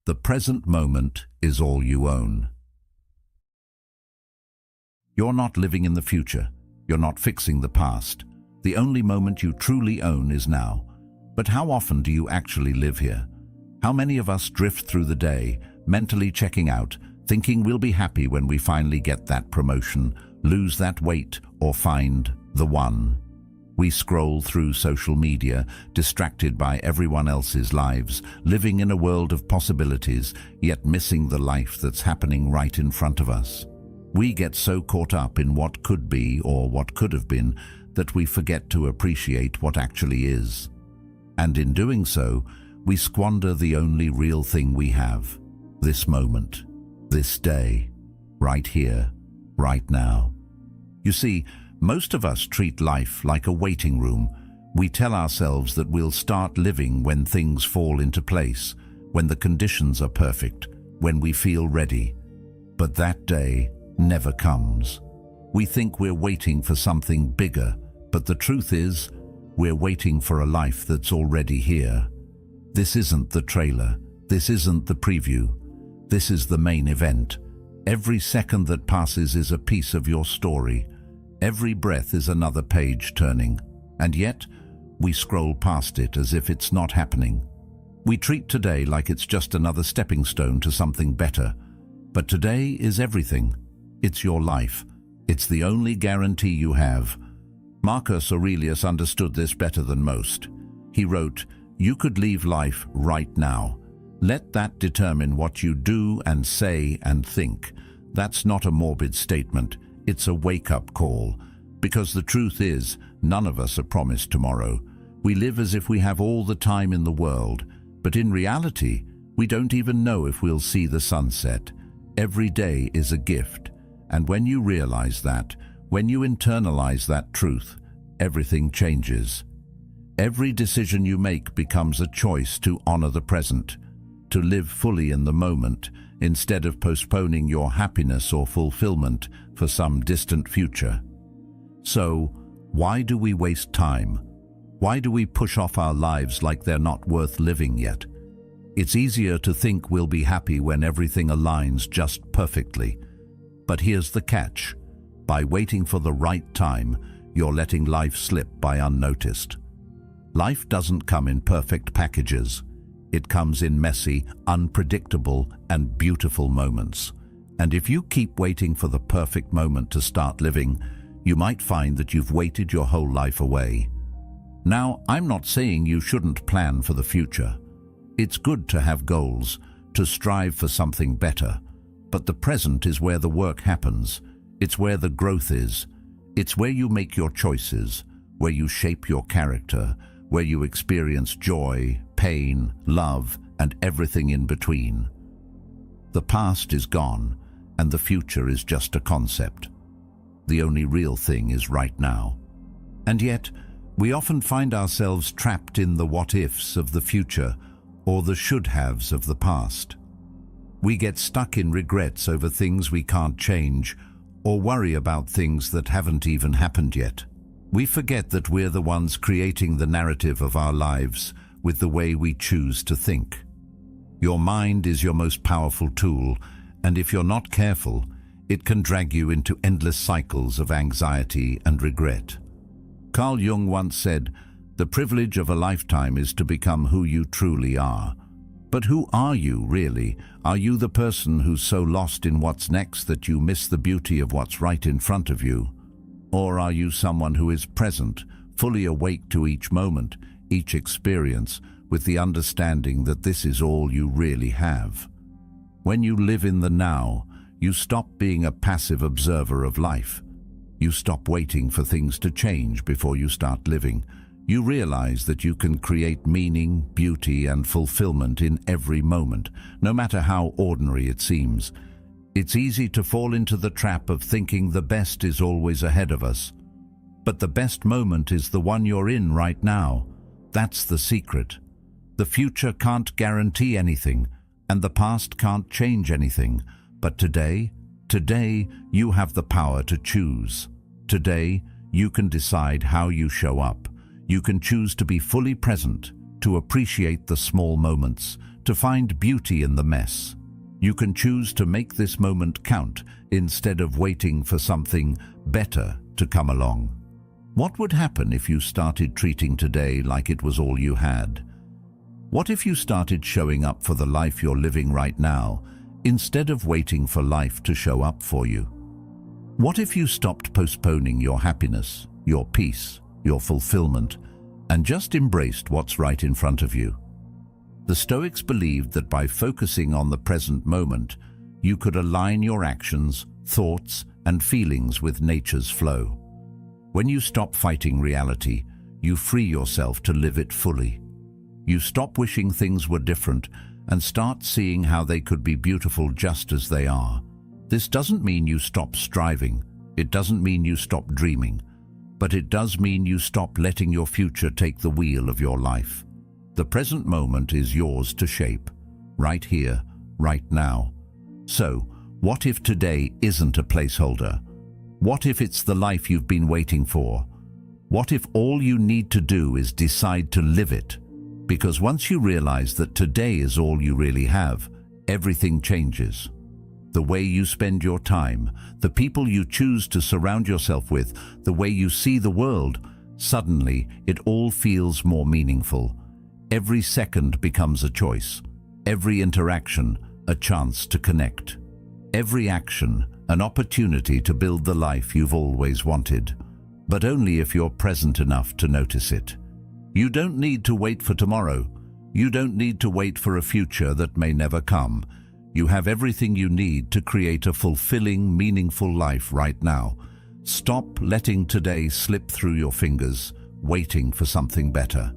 The present moment is all you own. You're not living in the future. You're not fixing the past. The only moment you truly own is now. But how often do you actually live here? How many of us drift through the day, mentally checking out, thinking we'll be happy when we finally get that promotion, lose that weight, or find the one. We scroll through social media, distracted by everyone else's lives, living in a world of possibilities, yet missing the life that's happening right in front of us. We get so caught up in what could be or what could have been that we forget to appreciate what actually is. And in doing so, we squander the only real thing we have, this moment, this day, right here, right now. You see, most of us treat life like a waiting room. We tell ourselves that we'll start living when things fall into place, when the conditions are perfect, when we feel ready. But that day never comes. We think we're waiting for something bigger, but the truth is, we're waiting for a life that's already here. This isn't the trailer. This isn't the preview. This is the main event. Every second that passes is a piece of your story. Every breath is another page turning, and yet we scroll past it as if it's not happening. We treat today like it's just another stepping stone to something better. But today is everything. It's your life. It's the only guarantee you have. Marcus Aurelius understood this better than most. He wrote, "You could leave life right now. Let that determine what you do and say and think." That's not a morbid statement. It's a wake-up call, because the truth is, none of us are promised tomorrow. We live as if we have all the time in the world, but in reality, we don't even know if we'll see the sunset. Every day is a gift, and when you realize that, when you internalize that truth, everything changes. Every decision you make becomes a choice to honor the present, to live fully in the moment, instead of postponing your happiness or fulfillment for some distant future. So, why do we waste time? Why do we push off our lives like they're not worth living yet? It's easier to think we'll be happy when everything aligns just perfectly. But here's the catch. By waiting for the right time, you're letting life slip by unnoticed. Life doesn't come in perfect packages. It comes in messy, unpredictable, and beautiful moments. And if you keep waiting for the perfect moment to start living, you might find that you've waited your whole life away. Now, I'm not saying you shouldn't plan for the future. It's good to have goals, to strive for something better. But the present is where the work happens. It's where the growth is. It's where you make your choices, where you shape your character, where you experience joy, pain, love, and everything in between. The past is gone, and the future is just a concept. The only real thing is right now. And yet, we often find ourselves trapped in the what-ifs of the future or the should-haves of the past. We get stuck in regrets over things we can't change or worry about things that haven't even happened yet. We forget that we're the ones creating the narrative of our lives with the way we choose to think. Your mind is your most powerful tool, and if you're not careful, it can drag you into endless cycles of anxiety and regret. Carl Jung once said, "The privilege of a lifetime is to become who you truly are." But who are you, really? Are you the person who's so lost in what's next that you miss the beauty of what's right in front of you? Or are you someone who is present, fully awake to each moment, each experience, with the understanding that this is all you really have? When you live in the now, you stop being a passive observer of life. You stop waiting for things to change before you start living. You realize that you can create meaning, beauty, and fulfillment in every moment, no matter how ordinary it seems. It's easy to fall into the trap of thinking the best is always ahead of us. But the best moment is the one you're in right now. That's the secret. The future can't guarantee anything, and the past can't change anything. But today, you have the power to choose. Today, you can decide how you show up. You can choose to be fully present, to appreciate the small moments, to find beauty in the mess. You can choose to make this moment count instead of waiting for something better to come along. What would happen if you started treating today like it was all you had? What if you started showing up for the life you're living right now, instead of waiting for life to show up for you? What if you stopped postponing your happiness, your peace, your fulfillment, and just embraced what's right in front of you? The Stoics believed that by focusing on the present moment, you could align your actions, thoughts, and feelings with nature's flow. When you stop fighting reality, you free yourself to live it fully. You stop wishing things were different and start seeing how they could be beautiful just as they are. This doesn't mean you stop striving. It doesn't mean you stop dreaming. But it does mean you stop letting your future take the wheel of your life. The present moment is yours to shape, right here, right now. So, what if today isn't a placeholder? What if it's the life you've been waiting for? What if all you need to do is decide to live it? Because once you realize that today is all you really have, everything changes. The way you spend your time, the people you choose to surround yourself with, the way you see the world, suddenly it all feels more meaningful. Every second becomes a choice. Every interaction, a chance to connect. Every action, an opportunity to build the life you've always wanted. But only if you're present enough to notice it. You don't need to wait for tomorrow. You don't need to wait for a future that may never come. You have everything you need to create a fulfilling, meaningful life right now. Stop letting today slip through your fingers, waiting for something better.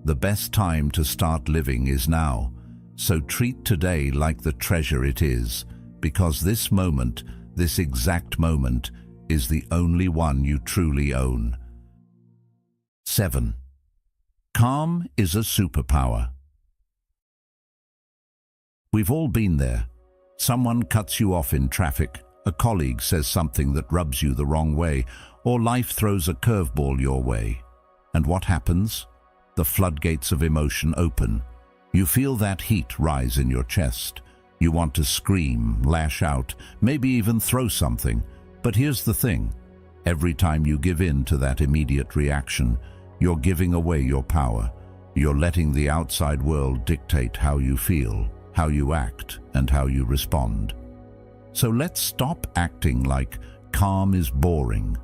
The best time to start living is now. So treat today like the treasure it is, because this moment, this exact moment, is the only one you truly own. 7. Calm is a superpower. We've all been there. Someone cuts you off in traffic, a colleague says something that rubs you the wrong way, or life throws a curveball your way. And what happens? The floodgates of emotion open. You feel that heat rise in your chest. You want to scream, lash out, maybe even throw something. But here's the thing. Every time you give in to that immediate reaction, you're giving away your power. You're letting the outside world dictate how you feel, how you act, and how you respond. So let's stop acting like calm is boring,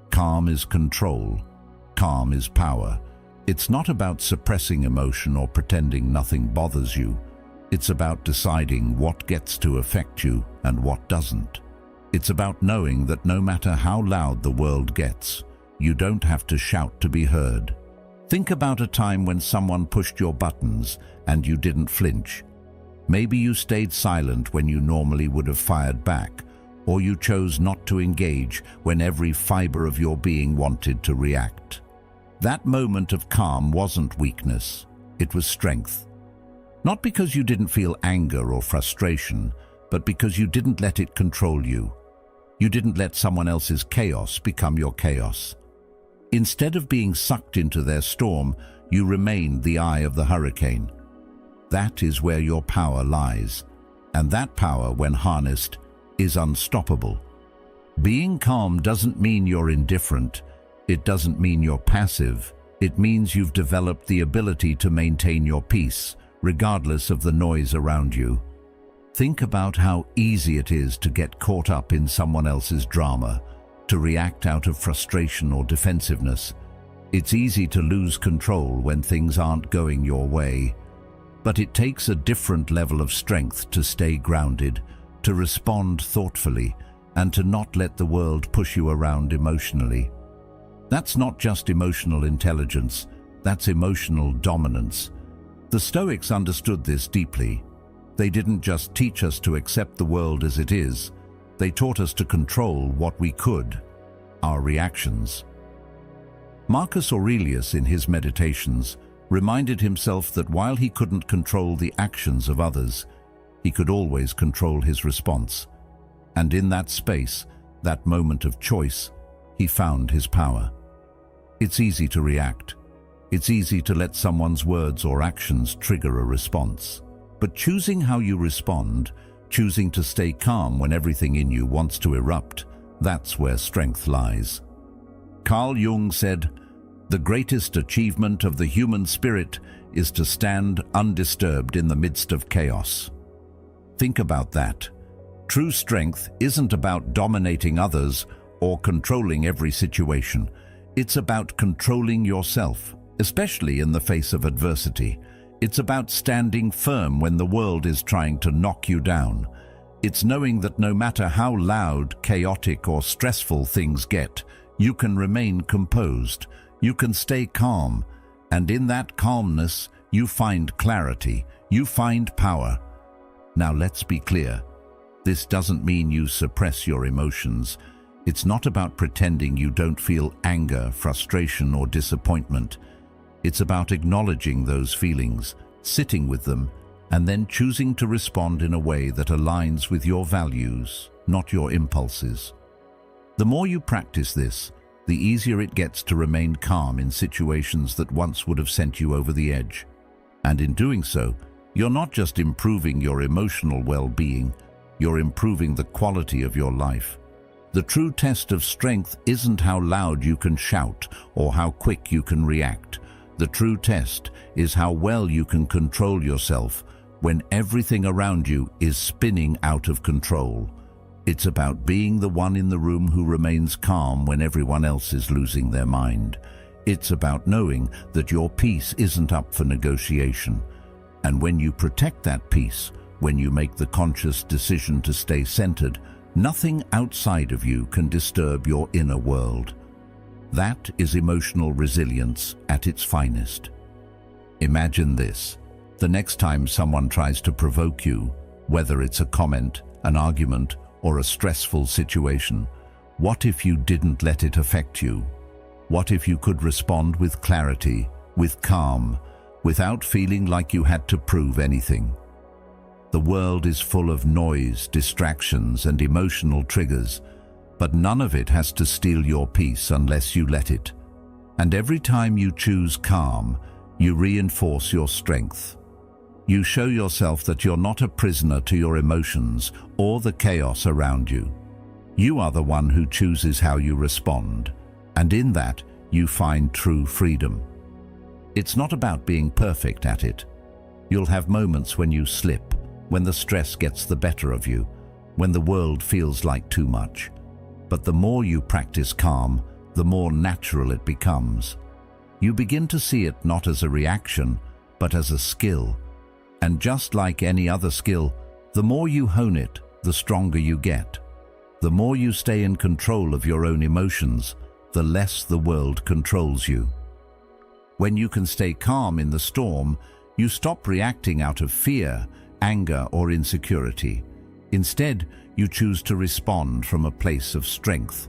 calm is control, calm is power. It's not about suppressing emotion or pretending nothing bothers you. It's about deciding what gets to affect you and what doesn't. It's about knowing that no matter how loud the world gets, you don't have to shout to be heard. Think about a time when someone pushed your buttons and you didn't flinch. Maybe you stayed silent when you normally would have fired back, or you chose not to engage when every fiber of your being wanted to react. That moment of calm wasn't weakness, it was strength. Not because you didn't feel anger or frustration, but because you didn't let it control you. You didn't let someone else's chaos become your chaos. Instead of being sucked into their storm, you remained the eye of the hurricane. That is where your power lies, and that power, when harnessed, is unstoppable. Being calm doesn't mean you're indifferent. It doesn't mean you're passive. It means you've developed the ability to maintain your peace, regardless of the noise around you. Think about how easy it is to get caught up in someone else's drama, to react out of frustration or defensiveness. It's easy to lose control when things aren't going your way. But it takes a different level of strength to stay grounded, to respond thoughtfully, and to not let the world push you around emotionally. That's not just emotional intelligence, that's emotional dominance. The Stoics understood this deeply. They didn't just teach us to accept the world as it is, they taught us to control what we could, our reactions. Marcus Aurelius, in his Meditations, reminded himself that while he couldn't control the actions of others, he could always control his response. And in that space, that moment of choice, he found his power. It's easy to react. It's easy to let someone's words or actions trigger a response. But choosing how you respond, choosing to stay calm when everything in you wants to erupt, that's where strength lies. Carl Jung said, "The greatest achievement of the human spirit is to stand undisturbed in the midst of chaos." Think about that. True strength isn't about dominating others or controlling every situation. It's about controlling yourself, especially in the face of adversity. It's about standing firm when the world is trying to knock you down. It's knowing that no matter how loud, chaotic, or stressful things get, you can remain composed. You can stay calm, and in that calmness, you find clarity, you find power. Now let's be clear. This doesn't mean you suppress your emotions. It's not about pretending you don't feel anger, frustration, or disappointment. It's about acknowledging those feelings, sitting with them, and then choosing to respond in a way that aligns with your values, not your impulses. The more you practice this, the easier it gets to remain calm in situations that once would have sent you over the edge. And in doing so, you're not just improving your emotional well-being, you're improving the quality of your life. The true test of strength isn't how loud you can shout or how quick you can react. The true test is how well you can control yourself when everything around you is spinning out of control. It's about being the one in the room who remains calm when everyone else is losing their mind. It's about knowing that your peace isn't up for negotiation. And when you protect that peace, when you make the conscious decision to stay centered, nothing outside of you can disturb your inner world. That is emotional resilience at its finest. Imagine this. The next time someone tries to provoke you, whether it's a comment, an argument, or a stressful situation, what if you didn't let it affect you? What if you could respond with clarity, with calm, without feeling like you had to prove anything? The world is full of noise, distractions, and emotional triggers, but none of it has to steal your peace unless you let it. And every time you choose calm, you reinforce your strength. You show yourself that you're not a prisoner to your emotions or the chaos around you. You are the one who chooses how you respond, and in that, you find true freedom. It's not about being perfect at it. You'll have moments when you slip, when the stress gets the better of you, when the world feels like too much. But the more you practice calm, the more natural it becomes. You begin to see it not as a reaction, but as a skill. And just like any other skill, the more you hone it, the stronger you get. The more you stay in control of your own emotions, the less the world controls you. When you can stay calm in the storm, you stop reacting out of fear, anger, or insecurity. Instead, you choose to respond from a place of strength.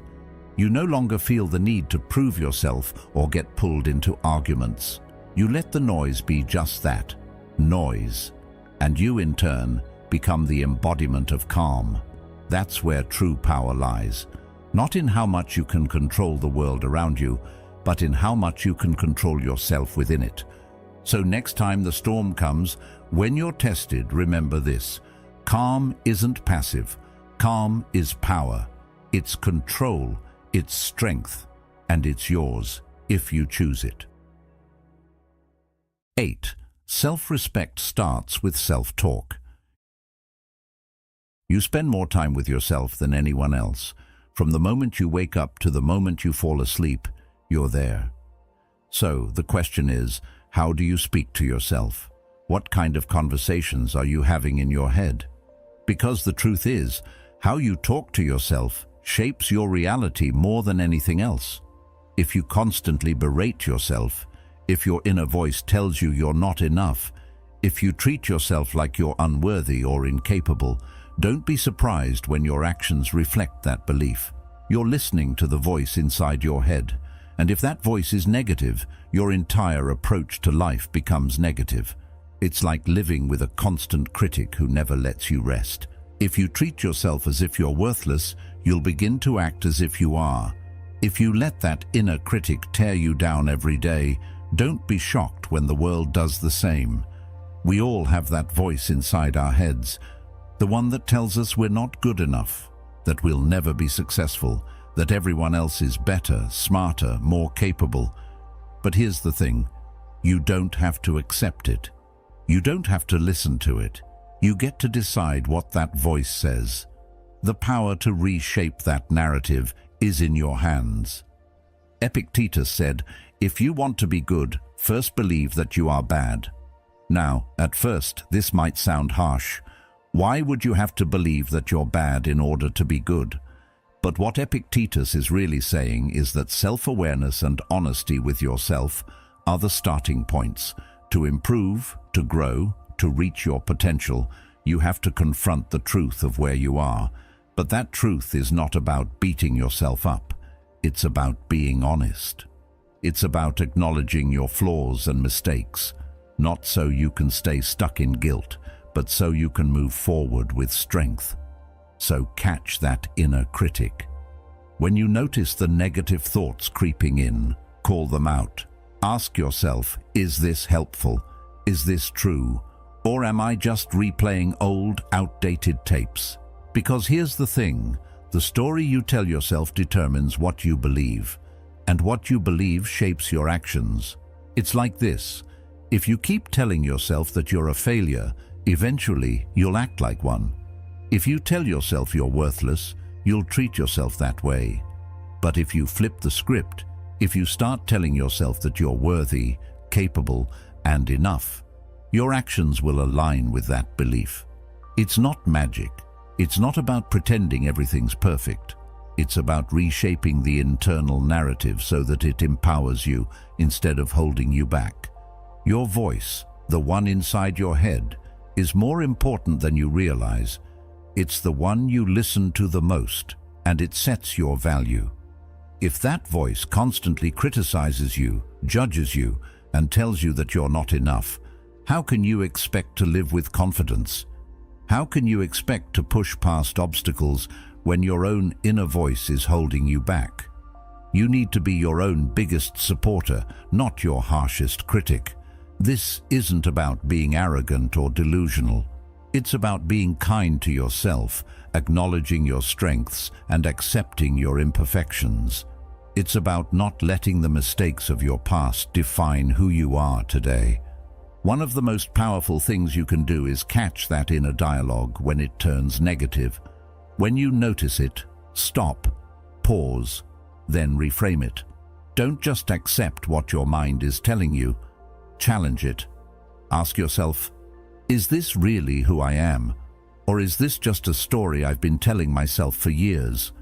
You no longer feel the need to prove yourself or get pulled into arguments. You let the noise be just that, noise, and you in turn become the embodiment of calm. That's where true power lies, not in how much you can control the world around you, but in how much you can control yourself within it. So next time the storm comes, when you're tested, remember this: calm isn't passive. Calm is power. It's control, it's strength, and it's yours if you choose it. 8. Self-respect starts with self-talk. You spend more time with yourself than anyone else. From the moment you wake up to the moment you fall asleep, you're there. So the question is, how do you speak to yourself? What kind of conversations are you having in your head? Because the truth is, how you talk to yourself shapes your reality more than anything else. If you constantly berate yourself, if your inner voice tells you you're not enough, if you treat yourself like you're unworthy or incapable, don't be surprised when your actions reflect that belief. You're listening to the voice inside your head, and if that voice is negative, your entire approach to life becomes negative. It's like living with a constant critic who never lets you rest. If you treat yourself as if you're worthless, you'll begin to act as if you are. If you let that inner critic tear you down every day, don't be shocked when the world does the same. We all have that voice inside our heads, the one that tells us we're not good enough, that we'll never be successful, that everyone else is better, smarter, more capable. But here's the thing, you don't have to accept it. You don't have to listen to it. You get to decide what that voice says. The power to reshape that narrative is in your hands. Epictetus said, "If you want to be good, first believe that you are bad." Now, at first, this might sound harsh. Why would you have to believe that you're bad in order to be good? But what Epictetus is really saying is that self-awareness and honesty with yourself are the starting points. To improve, to grow, to reach your potential, you have to confront the truth of where you are. But that truth is not about beating yourself up. It's about being honest. It's about acknowledging your flaws and mistakes, not so you can stay stuck in guilt, but so you can move forward with strength. So catch that inner critic. When you notice the negative thoughts creeping in, call them out. Ask yourself, is this helpful? Is this true? Or am I just replaying old, outdated tapes? Because here's the thing, the story you tell yourself determines what you believe, and what you believe shapes your actions. It's like this. If you keep telling yourself that you're a failure, eventually you'll act like one. If you tell yourself you're worthless, you'll treat yourself that way. But if you flip the script, if you start telling yourself that you're worthy, capable, and enough, your actions will align with that belief. It's not magic. It's not about pretending everything's perfect. It's about reshaping the internal narrative so that it empowers you instead of holding you back. Your voice, the one inside your head, is more important than you realize. It's the one you listen to the most, and it sets your value. If that voice constantly criticizes you, judges you, and tells you that you're not enough, how can you expect to live with confidence? How can you expect to push past obstacles when your own inner voice is holding you back? You need to be your own biggest supporter, not your harshest critic. This isn't about being arrogant or delusional. It's about being kind to yourself, acknowledging your strengths and accepting your imperfections. It's about not letting the mistakes of your past define who you are today. One of the most powerful things you can do is catch that inner dialogue when it turns negative. When you notice it, stop, pause, then reframe it. Don't just accept what your mind is telling you. Challenge it. Ask yourself, is this really who I am? Or is this just a story I've been telling myself for years?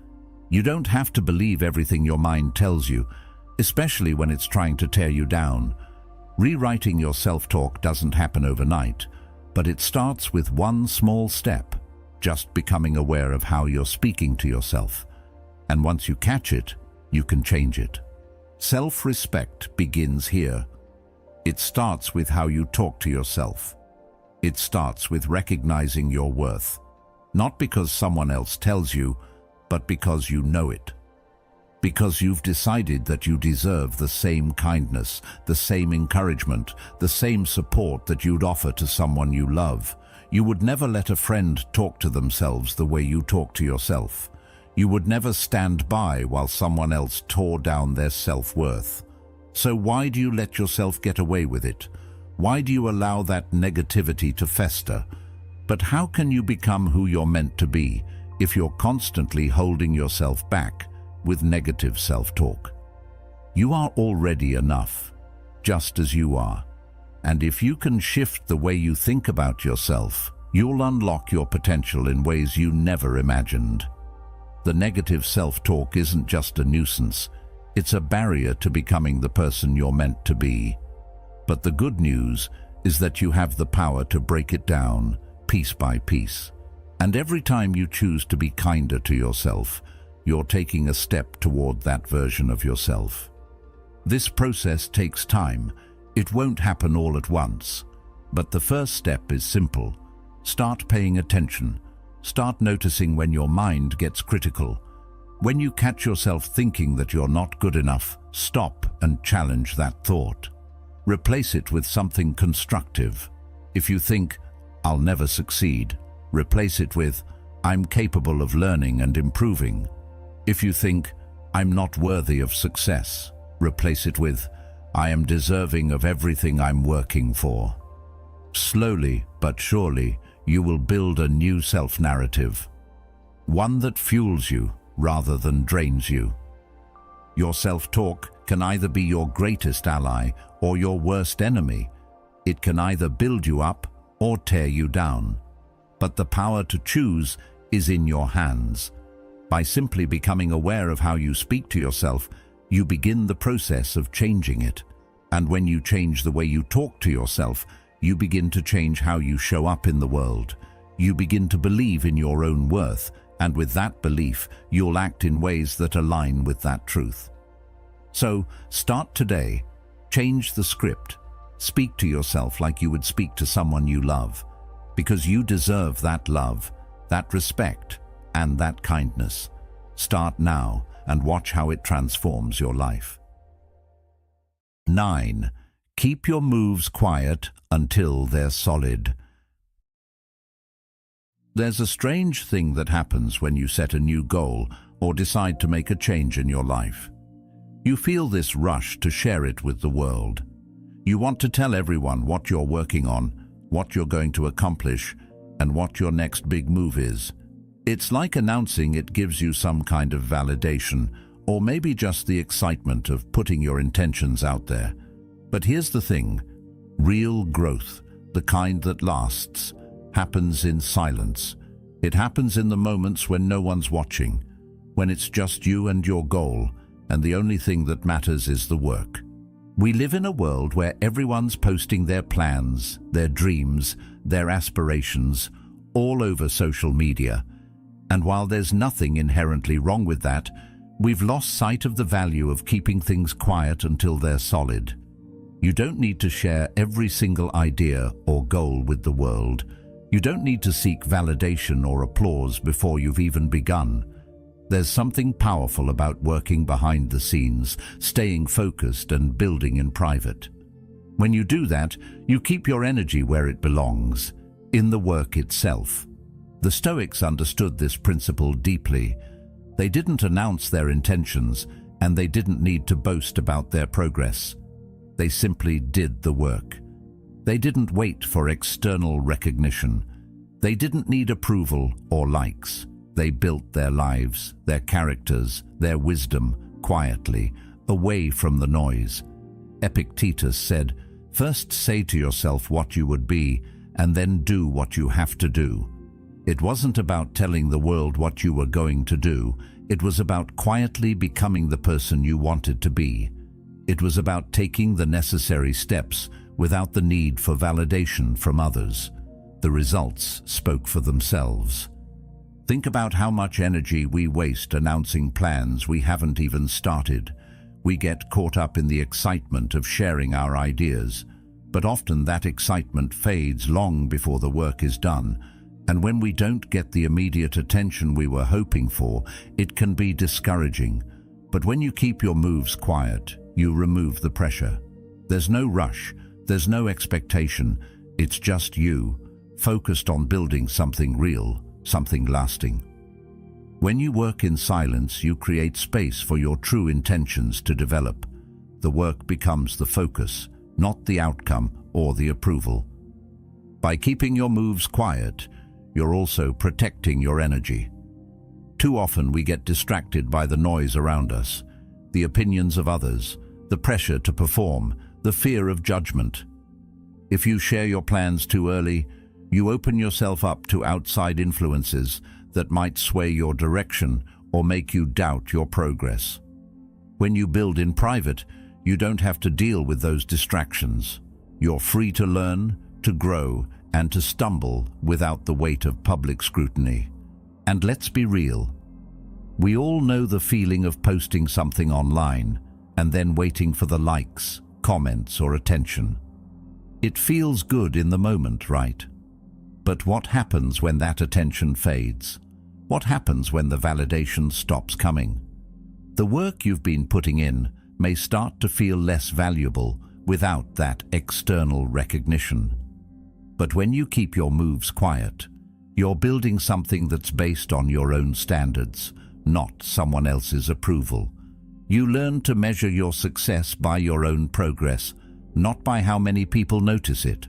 You don't have to believe everything your mind tells you, especially when it's trying to tear you down. Rewriting your self-talk doesn't happen overnight, but it starts with one small step, just becoming aware of how you're speaking to yourself. And once you catch it, you can change it. Self-respect begins here. It starts with how you talk to yourself. It starts with recognizing your worth, not because someone else tells you, but because you know it. Because you've decided that you deserve the same kindness, the same encouragement, the same support that you'd offer to someone you love. You would never let a friend talk to themselves the way you talk to yourself. You would never stand by while someone else tore down their self-worth. So why do you let yourself get away with it? Why do you allow that negativity to fester? But how can you become who you're meant to be if you're constantly holding yourself back with negative self-talk? You are already enough, just as you are. And if you can shift the way you think about yourself, you'll unlock your potential in ways you never imagined. The negative self-talk isn't just a nuisance. It's a barrier to becoming the person you're meant to be. But the good news is that you have the power to break it down, piece by piece. And every time you choose to be kinder to yourself, you're taking a step toward that version of yourself. This process takes time. It won't happen all at once. But the first step is simple. Start paying attention. Start noticing when your mind gets critical. When you catch yourself thinking that you're not good enough, stop and challenge that thought. Replace it with something constructive. If you think, "I'll never succeed," replace it with, "I'm capable of learning and improving." If you think, "I'm not worthy of success," replace it with, "I am deserving of everything I'm working for." Slowly but surely, you will build a new self-narrative. One that fuels you, rather than drains you. Your self-talk can either be your greatest ally or your worst enemy. It can either build you up or tear you down. But the power to choose is in your hands. By simply becoming aware of how you speak to yourself, you begin the process of changing it. And when you change the way you talk to yourself, you begin to change how you show up in the world. You begin to believe in your own worth, and with that belief, you'll act in ways that align with that truth. So, start today. Change the script. Speak to yourself like you would speak to someone you love, because you deserve that love, that respect, and that kindness. Start now and watch how it transforms your life. 9. Keep your moves quiet until they're solid. There's a strange thing that happens when you set a new goal or decide to make a change in your life. You feel this rush to share it with the world. You want to tell everyone what you're working on, what you're going to accomplish, and what your next big move is. It's like announcing it gives you some kind of validation, or maybe just the excitement of putting your intentions out there. But here's the thing: real growth, the kind that lasts, happens in silence. It happens in the moments when no one's watching, when it's just you and your goal, and the only thing that matters is the work. We live in a world where everyone's posting their plans, their dreams, their aspirations, all over social media. And while there's nothing inherently wrong with that, we've lost sight of the value of keeping things quiet until they're solid. You don't need to share every single idea or goal with the world. You don't need to seek validation or applause before you've even begun. There's something powerful about working behind the scenes, staying focused and building in private. When you do that, you keep your energy where it belongs, in the work itself. The Stoics understood this principle deeply. They didn't announce their intentions, and they didn't need to boast about their progress. They simply did the work. They didn't wait for external recognition. They didn't need approval or likes. They built their lives, their characters, their wisdom, quietly, away from the noise. Epictetus said, "First say to yourself what you would be, and then do what you have to do." It wasn't about telling the world what you were going to do. It was about quietly becoming the person you wanted to be. It was about taking the necessary steps without the need for validation from others. The results spoke for themselves. Think about how much energy we waste announcing plans we haven't even started. We get caught up in the excitement of sharing our ideas, but often that excitement fades long before the work is done. And when we don't get the immediate attention we were hoping for, it can be discouraging. But when you keep your moves quiet, you remove the pressure. There's no rush, there's no expectation. It's just you, focused on building something real, something lasting. When you work in silence, you create space for your true intentions to develop. The work becomes the focus, not the outcome or the approval. By keeping your moves quiet, you're also protecting your energy. Too often we get distracted by the noise around us, the opinions of others, the pressure to perform, the fear of judgment. If you share your plans too early, you open yourself up to outside influences that might sway your direction or make you doubt your progress. When you build in private, you don't have to deal with those distractions. You're free to learn, to grow, and to stumble without the weight of public scrutiny. And let's be real. We all know the feeling of posting something online and then waiting for the likes, comments, or attention. It feels good in the moment, right? But what happens when that attention fades? What happens when the validation stops coming? The work you've been putting in may start to feel less valuable without that external recognition. But when you keep your moves quiet, you're building something that's based on your own standards, not someone else's approval. You learn to measure your success by your own progress, not by how many people notice it.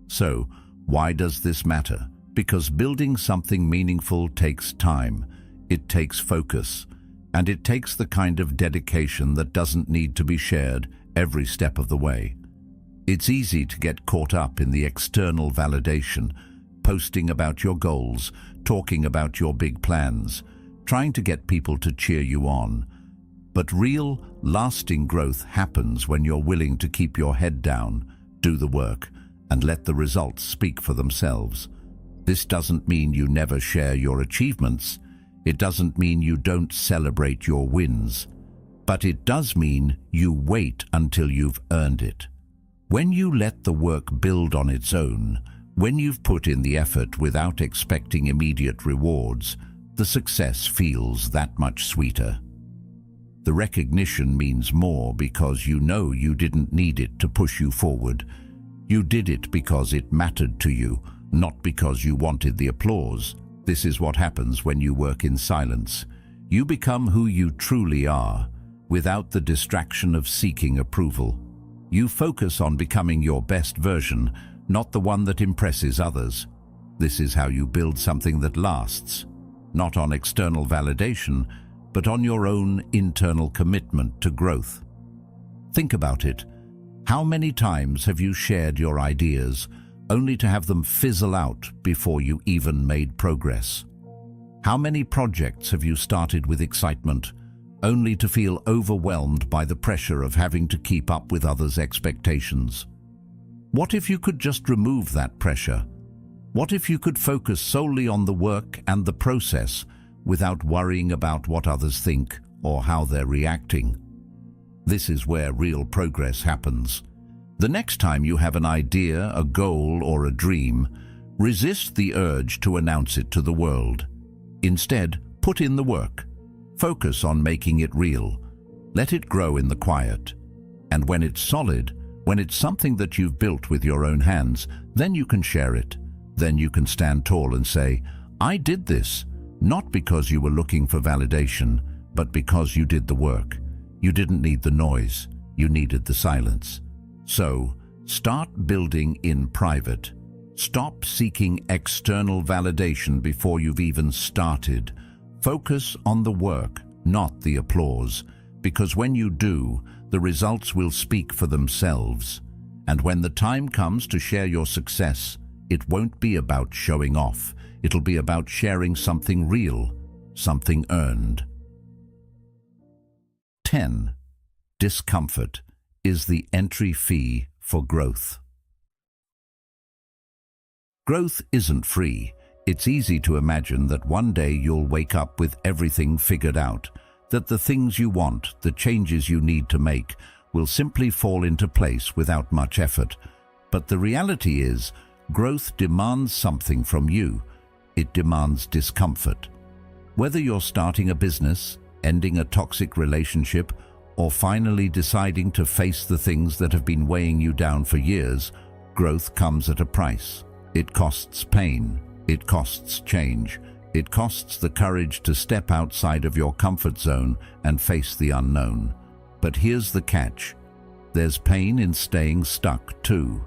So, why does this matter? Because building something meaningful takes time. It takes focus, and it takes the kind of dedication that doesn't need to be shared every step of the way. It's easy to get caught up in the external validation, posting about your goals, talking about your big plans, trying to get people to cheer you on. But real, lasting growth happens when you're willing to keep your head down, do the work, and let the results speak for themselves. This doesn't mean you never share your achievements. It doesn't mean you don't celebrate your wins. But it does mean you wait until you've earned it. When you let the work build on its own, when you've put in the effort without expecting immediate rewards, the success feels that much sweeter. The recognition means more because you know you didn't need it to push you forward. You did it because it mattered to you, not because you wanted the applause. This is what happens when you work in silence. You become who you truly are, without the distraction of seeking approval. You focus on becoming your best version, not the one that impresses others. This is how you build something that lasts, not on external validation, but on your own internal commitment to growth. Think about it. How many times have you shared your ideas only to have them fizzle out before you even made progress? How many projects have you started with excitement only to feel overwhelmed by the pressure of having to keep up with others' expectations? What if you could just remove that pressure? What if you could focus solely on the work and the process without worrying about what others think or how they're reacting? This is where real progress happens. The next time you have an idea, a goal, or a dream, resist the urge to announce it to the world. Instead, put in the work. Focus on making it real. Let it grow in the quiet. And when it's solid, when it's something that you've built with your own hands, then you can share it. Then you can stand tall and say, I did this, not because you were looking for validation, but because you did the work. You didn't need the noise, you needed the silence. So, start building in private. Stop seeking external validation before you've even started. Focus on the work, not the applause, because when you do, the results will speak for themselves. And when the time comes to share your success, it won't be about showing off. It'll be about sharing something real, something earned. 10. Discomfort is the entry fee for growth. Growth isn't free. It's easy to imagine that one day you'll wake up with everything figured out, that the things you want, the changes you need to make, will simply fall into place without much effort. But the reality is, growth demands something from you. It demands discomfort. Whether you're starting a business, ending a toxic relationship, or finally deciding to face the things that have been weighing you down for years, growth comes at a price. It costs pain. It costs change. It costs the courage to step outside of your comfort zone and face the unknown. But here's the catch. There's pain in staying stuck too.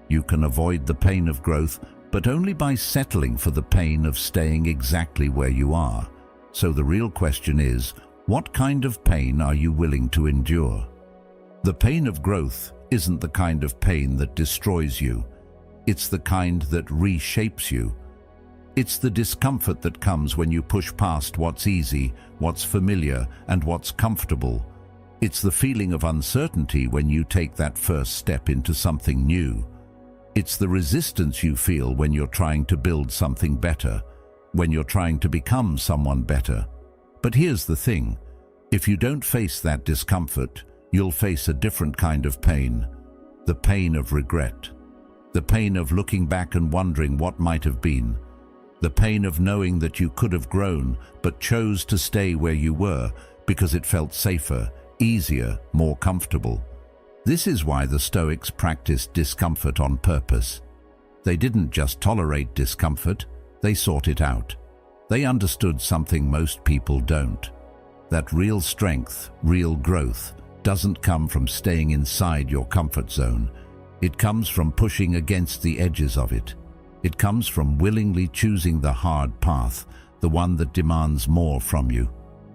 You can avoid the pain of growth, but only by settling for the pain of staying exactly where you are. So the real question is, what kind of pain are you willing to endure? The pain of growth isn't the kind of pain that destroys you. It's the kind that reshapes you. It's the discomfort that comes when you push past what's easy, what's familiar, and what's comfortable. It's the feeling of uncertainty when you take that first step into something new. It's the resistance you feel when you're trying to build something better, when you're trying to become someone better. But here's the thing. If you don't face that discomfort, you'll face a different kind of pain. The pain of regret. The pain of looking back and wondering what might have been. The pain of knowing that you could have grown, but chose to stay where you were because it felt safer, easier, more comfortable. This is why the Stoics practiced discomfort on purpose. They didn't just tolerate discomfort, they sought it out. They understood something most people don't. That real strength, real growth, doesn't come from staying inside your comfort zone. It comes from pushing against the edges of it. It comes from willingly choosing the hard path, the one that demands more from you.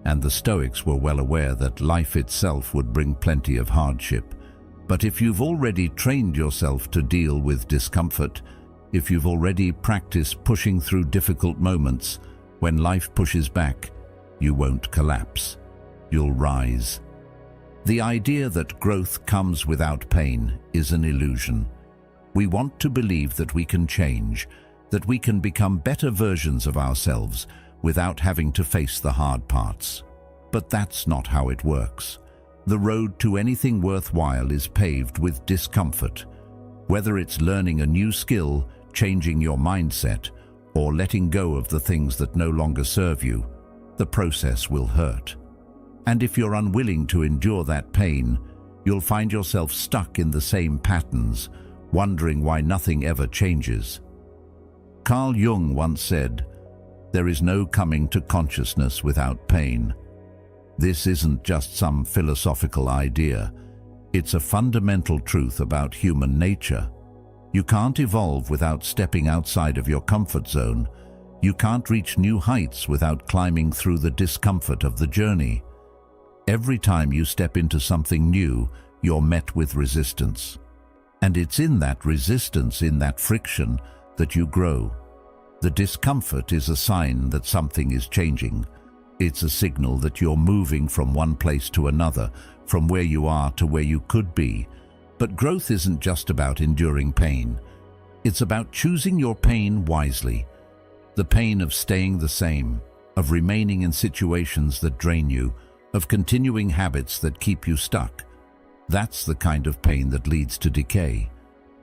And the Stoics were well aware that life itself would bring plenty of hardship. But if you've already trained yourself to deal with discomfort, if you've already practiced pushing through difficult moments, when life pushes back, you won't collapse. You'll rise. The idea that growth comes without pain is an illusion. We want to believe that we can change, that we can become better versions of ourselves without having to face the hard parts. But that's not how it works. The road to anything worthwhile is paved with discomfort. Whether it's learning a new skill, changing your mindset, or letting go of the things that no longer serve you, the process will hurt. And if you're unwilling to endure that pain, you'll find yourself stuck in the same patterns, wondering why nothing ever changes. Carl Jung once said, "There is no coming to consciousness without pain." This isn't just some philosophical idea. It's a fundamental truth about human nature. You can't evolve without stepping outside of your comfort zone. You can't reach new heights without climbing through the discomfort of the journey. Every time you step into something new, you're met with resistance. And it's in that resistance, in that friction, that you grow. The discomfort is a sign that something is changing. It's a signal that you're moving from one place to another, from where you are to where you could be. But growth isn't just about enduring pain. It's about choosing your pain wisely. The pain of staying the same, of remaining in situations that drain you, of continuing habits that keep you stuck. That's the kind of pain that leads to decay.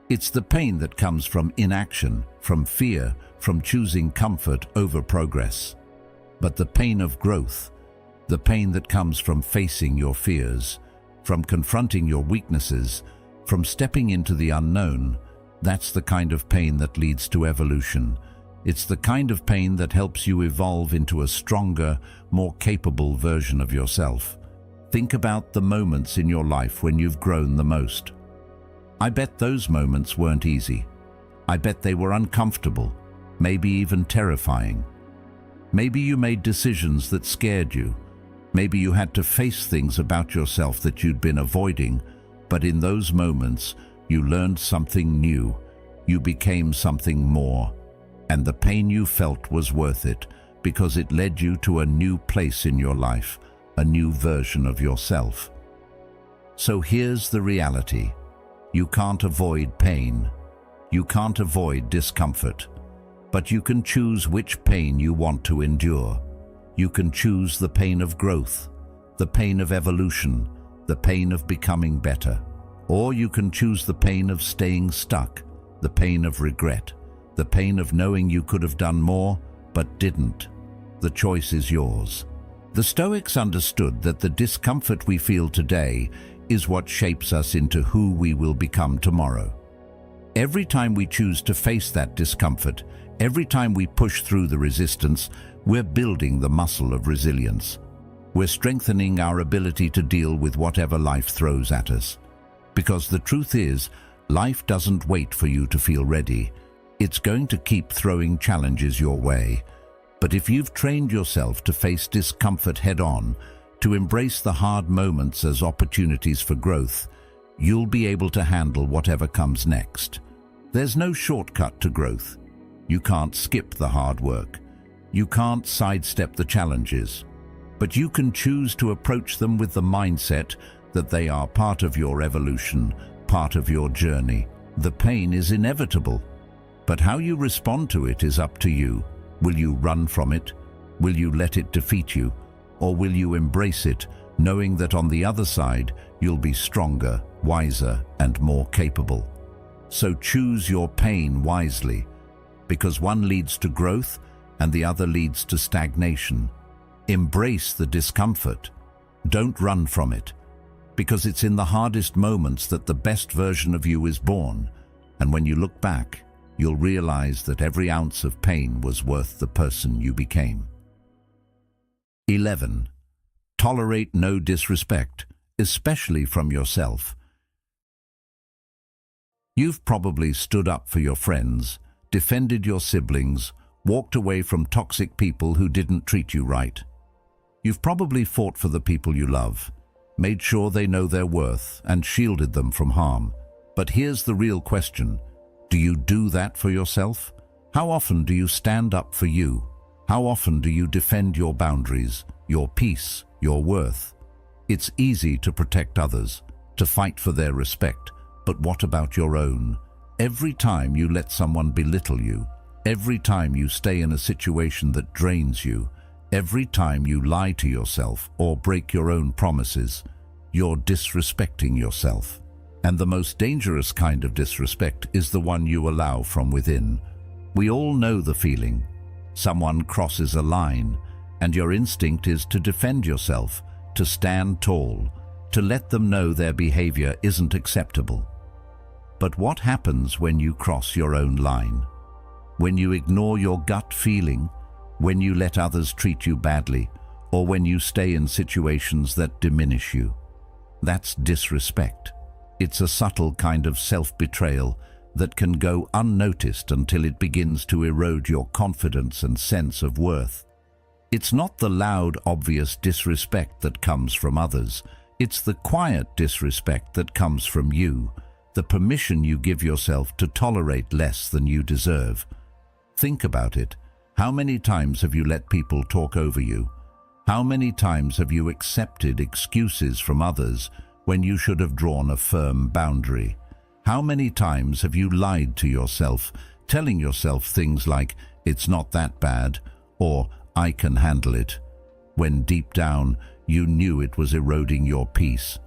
It's the pain that comes from inaction, from fear, from choosing comfort over progress. But the pain of growth, the pain that comes from facing your fears, from confronting your weaknesses, from stepping into the unknown, that's the kind of pain that leads to evolution. It's the kind of pain that helps you evolve into a stronger, more capable version of yourself. Think about the moments in your life when you've grown the most. I bet those moments weren't easy. I bet they were uncomfortable, maybe even terrifying. Maybe you made decisions that scared you. Maybe you had to face things about yourself that you'd been avoiding, but in those moments, you learned something new. You became something more. And the pain you felt was worth it because it led you to a new place in your life, a new version of yourself. So here's the reality. You can't avoid pain. You can't avoid discomfort. But you can choose which pain you want to endure. You can choose the pain of growth, the pain of evolution, the pain of becoming better. Or you can choose the pain of staying stuck, the pain of regret, the pain of knowing you could have done more, but didn't. The choice is yours. The Stoics understood that the discomfort we feel today is what shapes us into who we will become tomorrow. Every time we choose to face that discomfort, every time we push through the resistance, we're building the muscle of resilience. We're strengthening our ability to deal with whatever life throws at us. Because the truth is, life doesn't wait for you to feel ready. It's going to keep throwing challenges your way. But if you've trained yourself to face discomfort head-on, to embrace the hard moments as opportunities for growth, you'll be able to handle whatever comes next. There's no shortcut to growth. You can't skip the hard work. You can't sidestep the challenges. But you can choose to approach them with the mindset that they are part of your evolution, part of your journey. The pain is inevitable, but how you respond to it is up to you. Will you run from it? Will you let it defeat you? Or will you embrace it, knowing that on the other side, you'll be stronger, wiser, and more capable? So choose your pain wisely, because one leads to growth and the other leads to stagnation. Embrace the discomfort. Don't run from it, because it's in the hardest moments that the best version of you is born. And when you look back, you'll realize that every ounce of pain was worth the person you became. 11. Tolerate no disrespect, especially from yourself. You've probably stood up for your friends, defended your siblings, walked away from toxic people who didn't treat you right. You've probably fought for the people you love, made sure they know their worth, and shielded them from harm. But here's the real question. Do you do that for yourself? How often do you stand up for you? How often do you defend your boundaries, your peace, your worth? It's easy to protect others, to fight for their respect, but what about your own? Every time you let someone belittle you, every time you stay in a situation that drains you, every time you lie to yourself or break your own promises, you're disrespecting yourself. And the most dangerous kind of disrespect is the one you allow from within. We all know the feeling. Someone crosses a line, and your instinct is to defend yourself, to stand tall, to let them know their behavior isn't acceptable. But what happens when you cross your own line? When you ignore your gut feeling, when you let others treat you badly, or when you stay in situations that diminish you? That's disrespect. It's a subtle kind of self-betrayal that can go unnoticed until it begins to erode your confidence and sense of worth. It's not the loud, obvious disrespect that comes from others. It's the quiet disrespect that comes from you, the permission you give yourself to tolerate less than you deserve. Think about it. How many times have you let people talk over you? How many times have you accepted excuses from others when you should have drawn a firm boundary? How many times have you lied to yourself, telling yourself things like, "It's not that bad," or "I can handle it," when deep down you knew it was eroding your peace?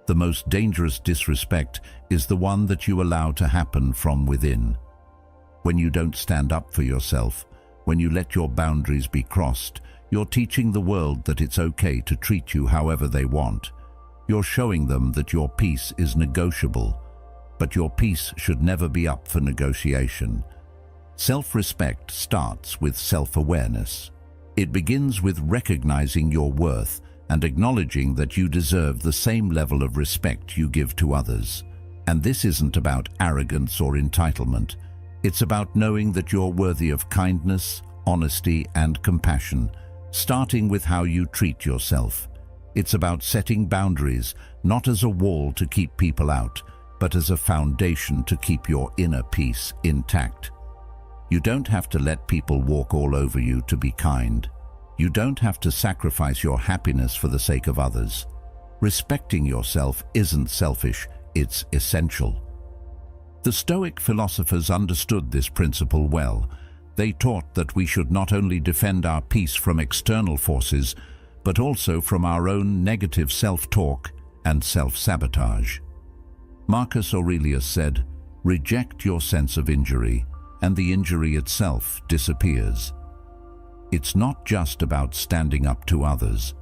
The most dangerous disrespect is the one that you allow to happen from within. When you don't stand up for yourself, when you let your boundaries be crossed, you're teaching the world that it's okay to treat you however they want. You're showing them that your peace is negotiable, but your peace should never be up for negotiation. Self-respect starts with self-awareness. It begins with recognizing your worth and acknowledging that you deserve the same level of respect you give to others. And this isn't about arrogance or entitlement. It's about knowing that you're worthy of kindness, honesty, and compassion, starting with how you treat yourself. It's about setting boundaries, not as a wall to keep people out, but as a foundation to keep your inner peace intact. You don't have to let people walk all over you to be kind. You don't have to sacrifice your happiness for the sake of others. Respecting yourself isn't selfish, it's essential. The Stoic philosophers understood this principle well. They taught that we should not only defend our peace from external forces, but also from our own negative self-talk and self-sabotage. Marcus Aurelius said, "Reject your sense of injury, and the injury itself disappears." It's not just about standing up to others.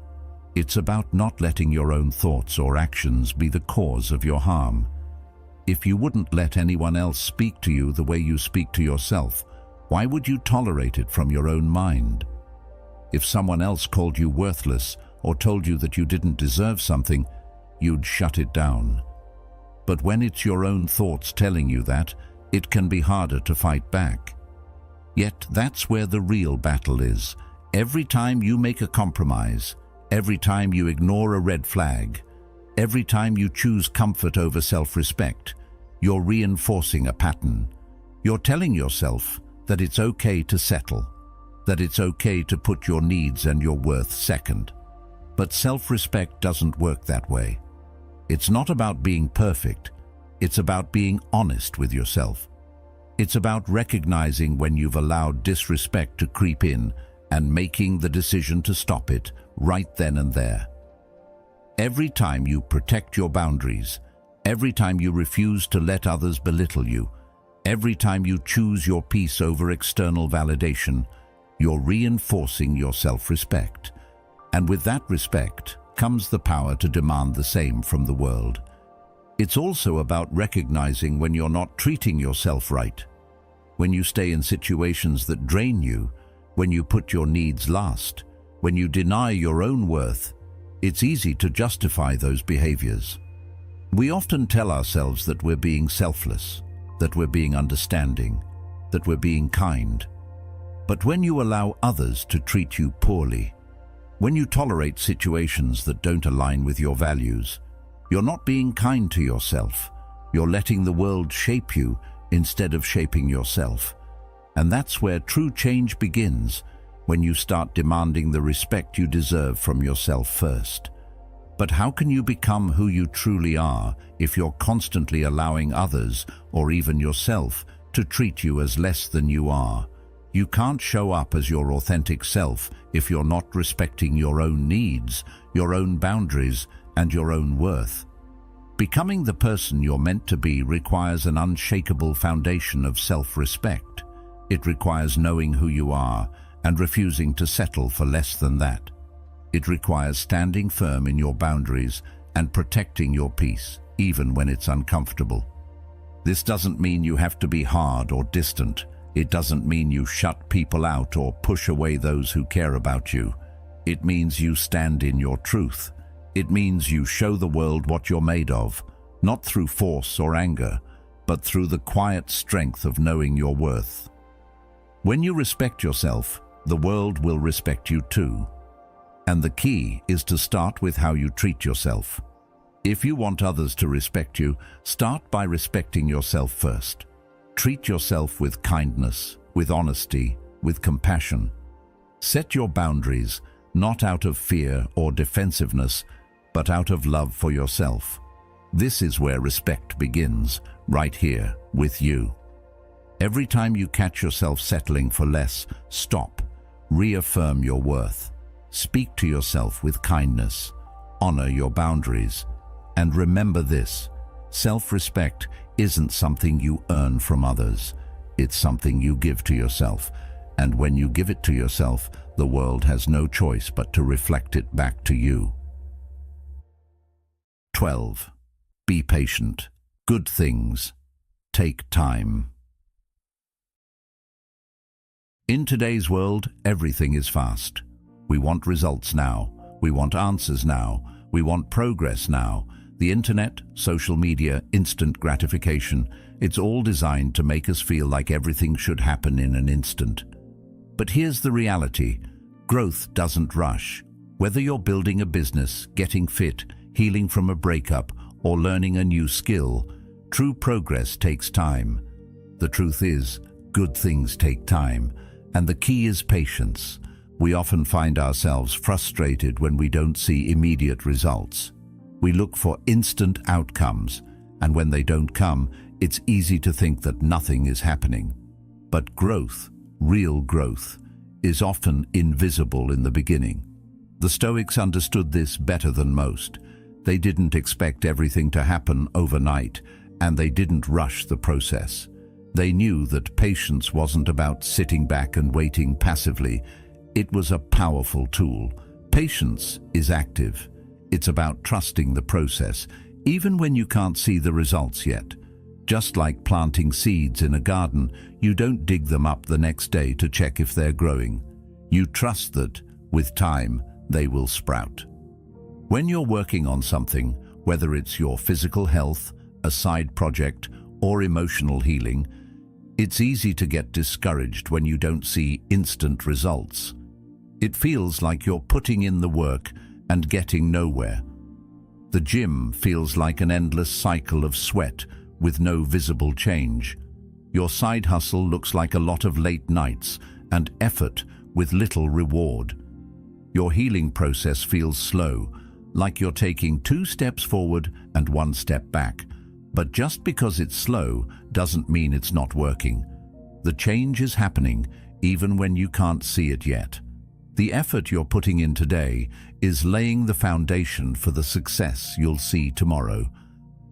It's about not letting your own thoughts or actions be the cause of your harm. If you wouldn't let anyone else speak to you the way you speak to yourself, why would you tolerate it from your own mind? If someone else called you worthless or told you that you didn't deserve something, you'd shut it down. But when it's your own thoughts telling you that, it can be harder to fight back. Yet that's where the real battle is. Every time you make a compromise, every time you ignore a red flag, every time you choose comfort over self-respect, you're reinforcing a pattern. You're telling yourself that it's okay to settle, that it's okay to put your needs and your worth second. But self-respect doesn't work that way. It's not about being perfect. It's about being honest with yourself. It's about recognizing when you've allowed disrespect to creep in and making the decision to stop it right then and there. Every time you protect your boundaries, every time you refuse to let others belittle you, every time you choose your peace over external validation, you're reinforcing your self-respect. And with that respect comes the power to demand the same from the world. It's also about recognizing when you're not treating yourself right, when you stay in situations that drain you, when you put your needs last, when you deny your own worth. It's easy to justify those behaviors. We often tell ourselves that we're being selfless, that we're being understanding, that we're being kind. But when you allow others to treat you poorly, when you tolerate situations that don't align with your values, you're not being kind to yourself. You're letting the world shape you instead of shaping yourself. And that's where true change begins, when you start demanding the respect you deserve from yourself first. But how can you become who you truly are if you're constantly allowing others, or even yourself, to treat you as less than you are? You can't show up as your authentic self if you're not respecting your own needs, your own boundaries, and your own worth. Becoming the person you're meant to be requires an unshakable foundation of self-respect. It requires knowing who you are and refusing to settle for less than that. It requires standing firm in your boundaries and protecting your peace, even when it's uncomfortable. This doesn't mean you have to be hard or distant. It doesn't mean you shut people out or push away those who care about you. It means you stand in your truth. It means you show the world what you're made of, not through force or anger, but through the quiet strength of knowing your worth. When you respect yourself, the world will respect you too. And the key is to start with how you treat yourself. If you want others to respect you, start by respecting yourself first. Treat yourself with kindness, with honesty, with compassion. Set your boundaries, not out of fear or defensiveness, but out of love for yourself. This is where respect begins, right here, with you. Every time you catch yourself settling for less, stop. Reaffirm your worth. Speak to yourself with kindness. Honor your boundaries. And remember this: self-respect isn't something you earn from others. It's something you give to yourself. And when you give it to yourself, the world has no choice but to reflect it back to you. 12. Be patient. Good things take time. In today's world, everything is fast. We want results now. We want answers now. We want progress now. The internet, social media, instant gratification, it's all designed to make us feel like everything should happen in an instant. But here's the reality: growth doesn't rush. Whether you're building a business, getting fit, healing from a breakup, or learning a new skill, true progress takes time. The truth is, good things take time, and the key is patience. We often find ourselves frustrated when we don't see immediate results. We look for instant outcomes, and when they don't come, it's easy to think that nothing is happening. But growth, real growth, is often invisible in the beginning. The Stoics understood this better than most. They didn't expect everything to happen overnight, and they didn't rush the process. They knew that patience wasn't about sitting back and waiting passively. It was a powerful tool. Patience is active. It's about trusting the process, even when you can't see the results yet. Just like planting seeds in a garden, you don't dig them up the next day to check if they're growing. You trust that, with time, they will sprout. When you're working on something, whether it's your physical health, a side project, or emotional healing, it's easy to get discouraged when you don't see instant results. It feels like you're putting in the work and getting nowhere. The gym feels like an endless cycle of sweat with no visible change. Your side hustle looks like a lot of late nights and effort with little reward. Your healing process feels slow, like you're taking 2 steps forward and 1 step back. But just because it's slow doesn't mean it's not working. The change is happening even when you can't see it yet. The effort you're putting in today is laying the foundation for the success you'll see tomorrow.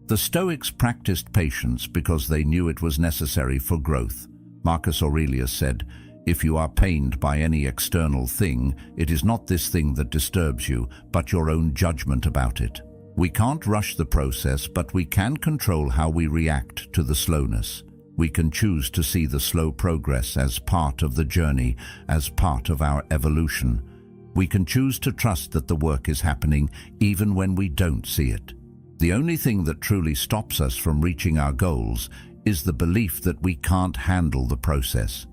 The Stoics practiced patience because they knew it was necessary for growth. Marcus Aurelius said, "If you are pained by any external thing, it is not this thing that disturbs you, but your own judgment about it." We can't rush the process, but we can control how we react to the slowness. We can choose to see the slow progress as part of the journey, as part of our evolution. We can choose to trust that the work is happening even when we don't see it. The only thing that truly stops us from reaching our goals is the belief that we can't handle the process.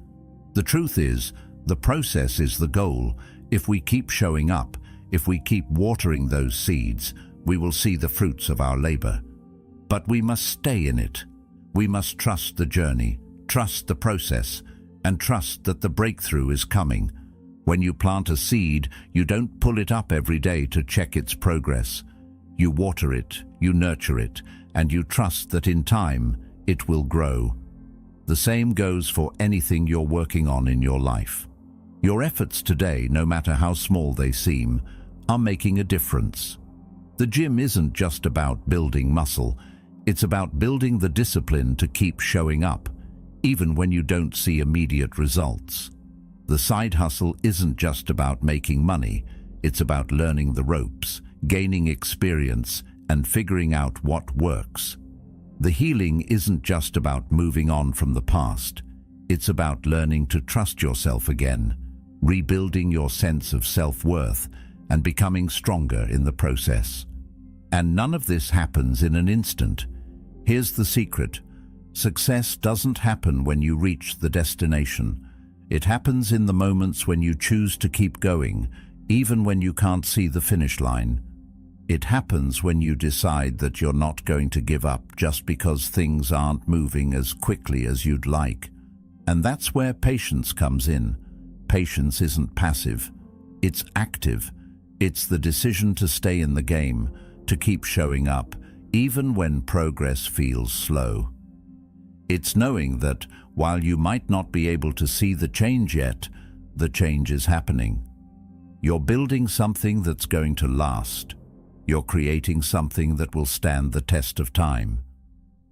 The truth is, The process is the goal. If we keep showing up, if we keep watering those seeds, we will see the fruits of our labor. But we must stay in it. We must trust the journey, trust the process, and trust that the breakthrough is coming. When you plant a seed, you don't pull it up every day to check its progress. You water it, you nurture it, and you trust that in time it will grow. The same goes for anything you're working on in your life. Your efforts today, no matter how small they seem, are making a difference. The gym isn't just about building muscle, it's about building the discipline to keep showing up, even when you don't see immediate results. The side hustle isn't just about making money, it's about learning the ropes, gaining experience, and figuring out what works. The healing isn't just about moving on from the past, it's about learning to trust yourself again, rebuilding your sense of self-worth, and becoming stronger in the process. And none of this happens in an instant. Here's the secret. Success doesn't happen when you reach the destination. It happens in the moments when you choose to keep going, even when you can't see the finish line. It happens when you decide that you're not going to give up just because things aren't moving as quickly as you'd like. And that's where patience comes in. Patience isn't passive, it's active. It's the decision to stay in the game, to keep showing up, even when progress feels slow. It's knowing that while you might not be able to see the change yet, the change is happening. You're building something that's going to last. You're creating something that will stand the test of time.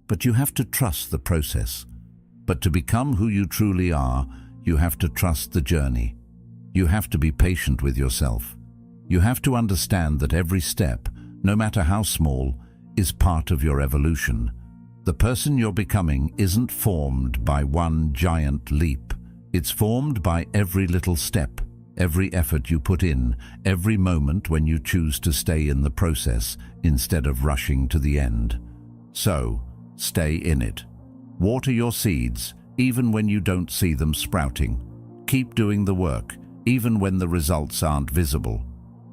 But you have to trust the process. But to become who you truly are, you have to trust the journey. You have to be patient with yourself. You have to understand that every step, no matter how small, is part of your evolution. The person you're becoming isn't formed by one giant leap. It's formed by every little step, every effort you put in, every moment when you choose to stay in the process instead of rushing to the end. So, stay in it. Water your seeds, even when you don't see them sprouting. Keep doing the work, even when the results aren't visible.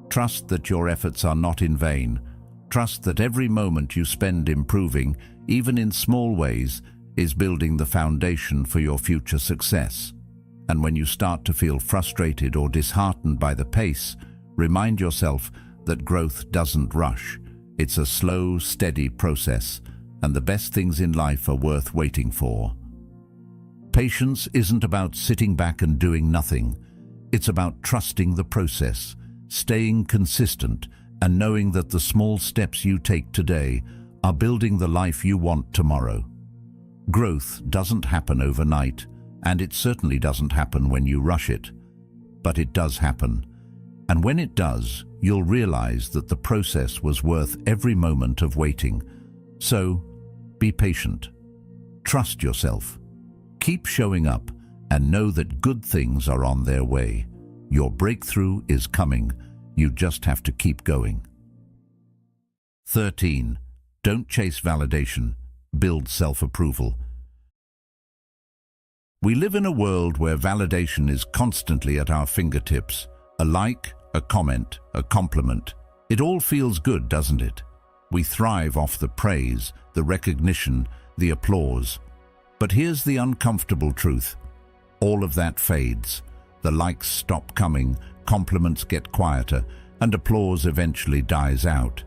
Trust that your efforts are not in vain. Trust that every moment you spend improving, even in small ways, is building the foundation for your future success. And when you start to feel frustrated or disheartened by the pace, remind yourself that growth doesn't rush. It's a slow, steady process, and the best things in life are worth waiting for. Patience isn't about sitting back and doing nothing. It's about trusting the process, staying consistent, and knowing that the small steps you take today are building the life you want tomorrow. Growth doesn't happen overnight, and it certainly doesn't happen when you rush it. But it does happen. And when it does, you'll realize that the process was worth every moment of waiting. So, be patient. Trust yourself. Keep showing up and know that good things are on their way. Your breakthrough is coming. You just have to keep going. 13. Don't chase validation. Build self-approval. We live in a world where validation is constantly at our fingertips. A like, a comment, a compliment. It all feels good, doesn't it? We thrive off the praise, the recognition, the applause. But here's the uncomfortable truth. All of that fades. The likes stop coming, compliments get quieter, and applause eventually dies out.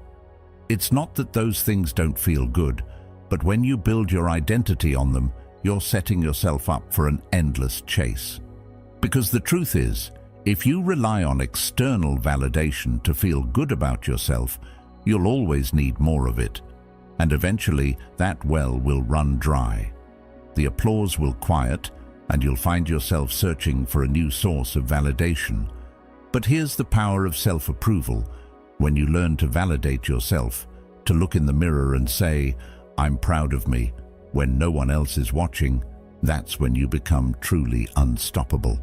It's not that those things don't feel good, but when you build your identity on them, you're setting yourself up for an endless chase. Because the truth is, if you rely on external validation to feel good about yourself, you'll always need more of it. And eventually, that well will run dry. The applause will quiet, and you'll find yourself searching for a new source of validation. But here's the power of self-approval. When you learn to validate yourself, to look in the mirror and say, "I'm proud of me," when no one else is watching, that's when you become truly unstoppable.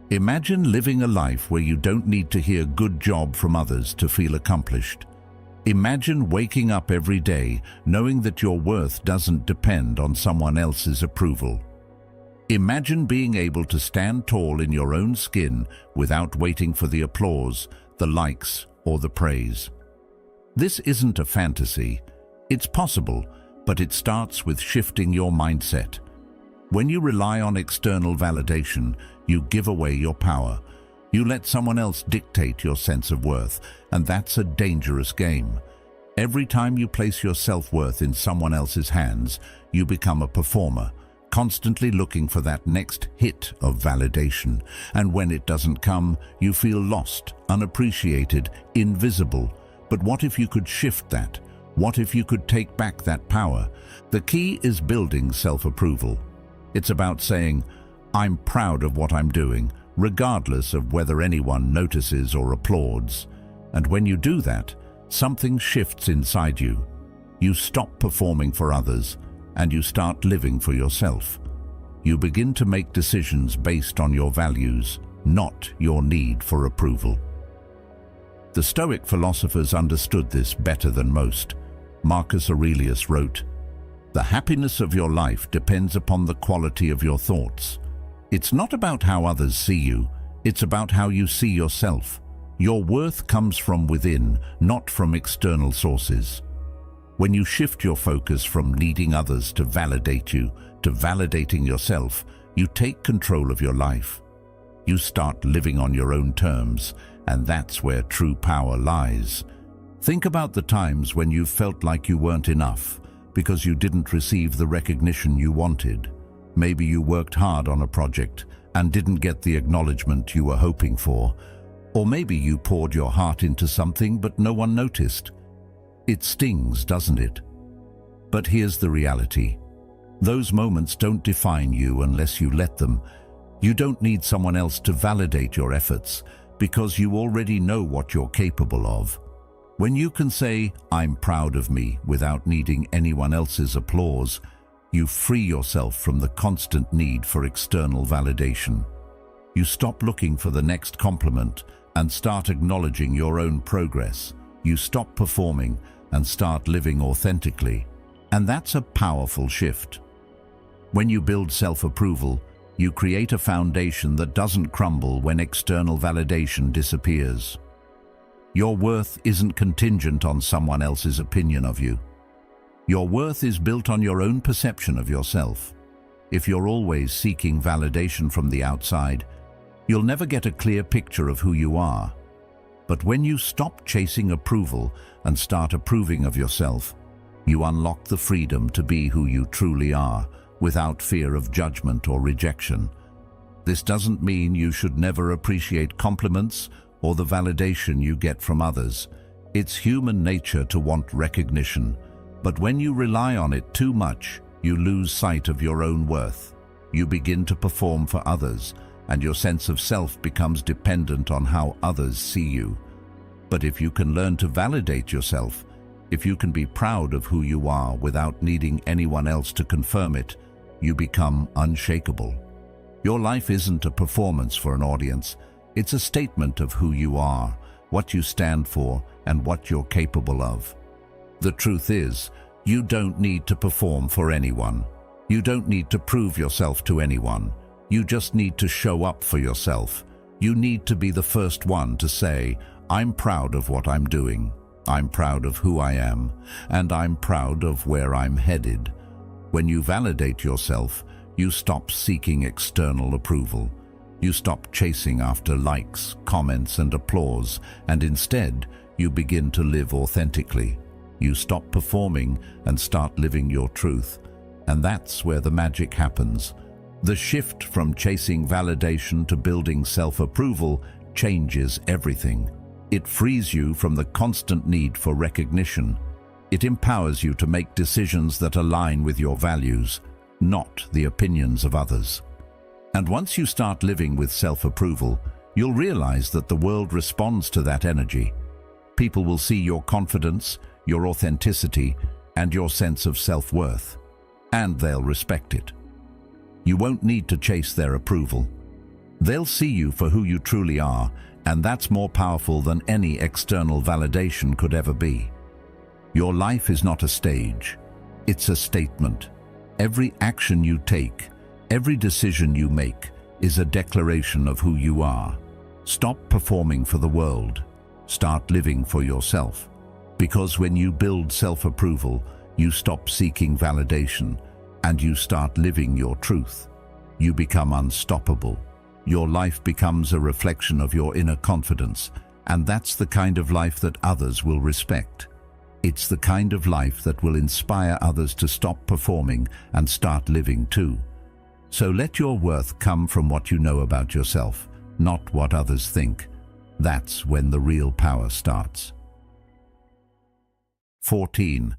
Imagine living a life where you don't need to hear "good job" from others to feel accomplished. Imagine waking up every day knowing that your worth doesn't depend on someone else's approval. Imagine being able to stand tall in your own skin without waiting for the applause, the likes, or the praise. This isn't a fantasy. It's possible, but it starts with shifting your mindset. When you rely on external validation, you give away your power. You let someone else dictate your sense of worth, and that's a dangerous game. Every time you place your self-worth in someone else's hands, you become a performer, constantly looking for that next hit of validation. And when it doesn't come, you feel lost, unappreciated, invisible. But what if you could shift that? What if you could take back that power? The key is building self-approval. It's about saying, I'm proud of what I'm doing, regardless of whether anyone notices or applauds. And when you do that, something shifts inside you. You stop performing for others, and you start living for yourself. You begin to make decisions based on your values, not your need for approval. The Stoic philosophers understood this better than most. Marcus Aurelius wrote, "The happiness of your life depends upon the quality of your thoughts." It's not about how others see you, it's about how you see yourself. Your worth comes from within, not from external sources. When you shift your focus from needing others to validate you, to validating yourself, you take control of your life. You start living on your own terms, and that's where true power lies. Think about the times when you felt like you weren't enough because you didn't receive the recognition you wanted. Maybe you worked hard on a project and didn't get the acknowledgement you were hoping for. Or maybe you poured your heart into something but no one noticed. It stings, doesn't it? But here's the reality. Those moments don't define you unless you let them. You don't need someone else to validate your efforts because you already know what you're capable of. When you can say, "I'm proud of me," without needing anyone else's applause, you free yourself from the constant need for external validation. You stop looking for the next compliment and start acknowledging your own progress. You stop performing and start living authentically. And that's a powerful shift. When you build self-approval, you create a foundation that doesn't crumble when external validation disappears. Your worth isn't contingent on someone else's opinion of you. Your worth is built on your own perception of yourself. If you're always seeking validation from the outside, you'll never get a clear picture of who you are. But when you stop chasing approval and start approving of yourself, you unlock the freedom to be who you truly are, without fear of judgment or rejection. This doesn't mean you should never appreciate compliments or the validation you get from others. It's human nature to want recognition, but when you rely on it too much, you lose sight of your own worth. You begin to perform for others, and your sense of self becomes dependent on how others see you. But if you can learn to validate yourself, if you can be proud of who you are without needing anyone else to confirm it, you become unshakable. Your life isn't a performance for an audience. It's a statement of who you are, what you stand for, and what you're capable of. The truth is, you don't need to perform for anyone. You don't need to prove yourself to anyone. You just need to show up for yourself. You need to be the first one to say, "I'm proud of what I'm doing. I'm proud of who I am, and I'm proud of where I'm headed." When you validate yourself, you stop seeking external approval. You stop chasing after likes, comments, and applause, and instead, you begin to live authentically. You stop performing and start living your truth. And that's where the magic happens. The shift from chasing validation to building self-approval changes everything. It frees you from the constant need for recognition. It empowers you to make decisions that align with your values, not the opinions of others. And once you start living with self-approval, you'll realize that the world responds to that energy. People will see your confidence, your authenticity, and your sense of self-worth, and they'll respect it. You won't need to chase their approval. They'll see you for who you truly are, and that's more powerful than any external validation could ever be. Your life is not a stage, it's a statement. Every action you take, Every decision you make is a declaration of who you are. Stop performing for the world. Start living for yourself. Because when you build self-approval, you stop seeking validation and you start living your truth. You become unstoppable. Your life becomes a reflection of your inner confidence, and that's the kind of life that others will respect. It's the kind of life that will inspire others to stop performing and start living too. So let your worth come from what you know about yourself, not what others think. That's when the real power starts. 14.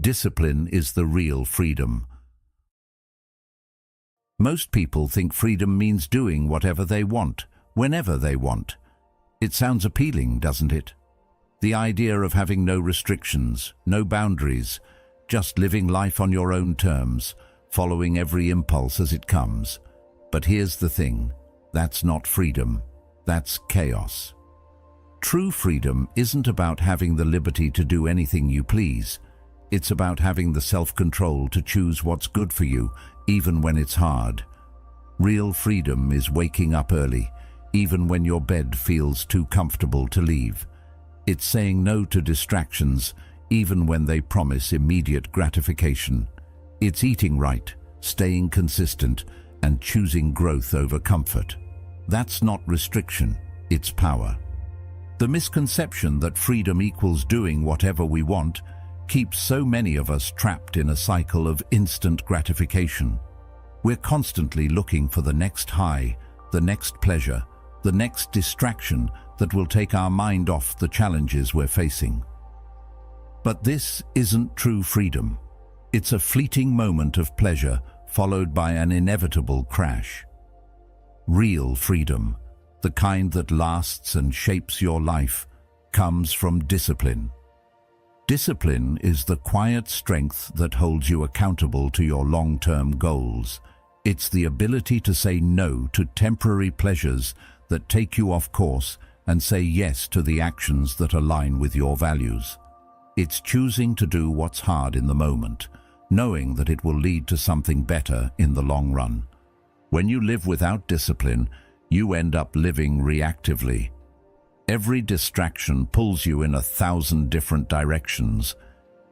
Discipline is the real freedom. Most people think freedom means doing whatever they want, whenever they want. It sounds appealing, doesn't it? The idea of having no restrictions, no boundaries, just living life on your own terms, following every impulse as it comes. But here's the thing, that's not freedom, that's chaos. True freedom isn't about having the liberty to do anything you please. It's about having the self-control to choose what's good for you, even when it's hard. Real freedom is waking up early, even when your bed feels too comfortable to leave. It's saying no to distractions, even when they promise immediate gratification. It's eating right, staying consistent, and choosing growth over comfort. That's not restriction, it's power. The misconception that freedom equals doing whatever we want keeps so many of us trapped in a cycle of instant gratification. We're constantly looking for the next high, the next pleasure, the next distraction that will take our mind off the challenges we're facing. But this isn't true freedom. It's a fleeting moment of pleasure followed by an inevitable crash. Real freedom, the kind that lasts and shapes your life, comes from discipline. Discipline is the quiet strength that holds you accountable to your long-term goals. It's the ability to say no to temporary pleasures that take you off course and say yes to the actions that align with your values. It's choosing to do what's hard in the moment, knowing that it will lead to something better in the long run. When you live without discipline, you end up living reactively. Every distraction pulls you in 1,000 different directions.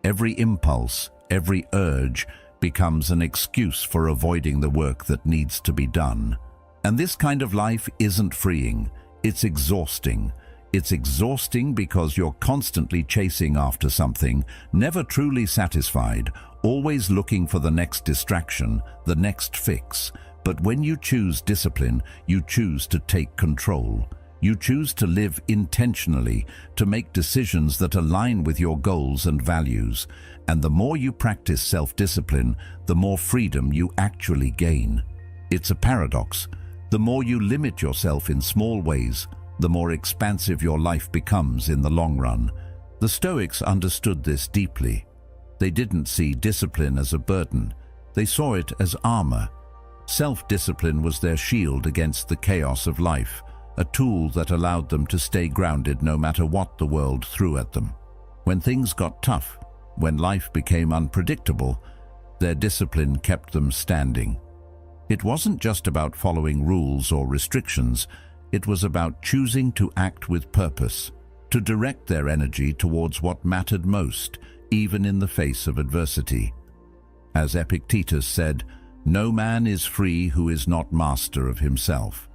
Every impulse, every urge becomes an excuse for avoiding the work that needs to be done. And this kind of life isn't freeing, it's exhausting. It's exhausting because you're constantly chasing after something, never truly satisfied, always looking for the next distraction, the next fix. But when you choose discipline, you choose to take control. You choose to live intentionally, to make decisions that align with your goals and values. And the more you practice self-discipline, the more freedom you actually gain. It's a paradox. The more you limit yourself in small ways, the more expansive your life becomes in the long run. The Stoics understood this deeply. They didn't see discipline as a burden. They saw it as armor. Self-discipline was their shield against the chaos of life, a tool that allowed them to stay grounded no matter what the world threw at them. When things got tough, when life became unpredictable, their discipline kept them standing. It wasn't just about following rules or restrictions, it was about choosing to act with purpose, to direct their energy towards what mattered most, even in the face of adversity. As Epictetus said, "No man is free who is not master of himself."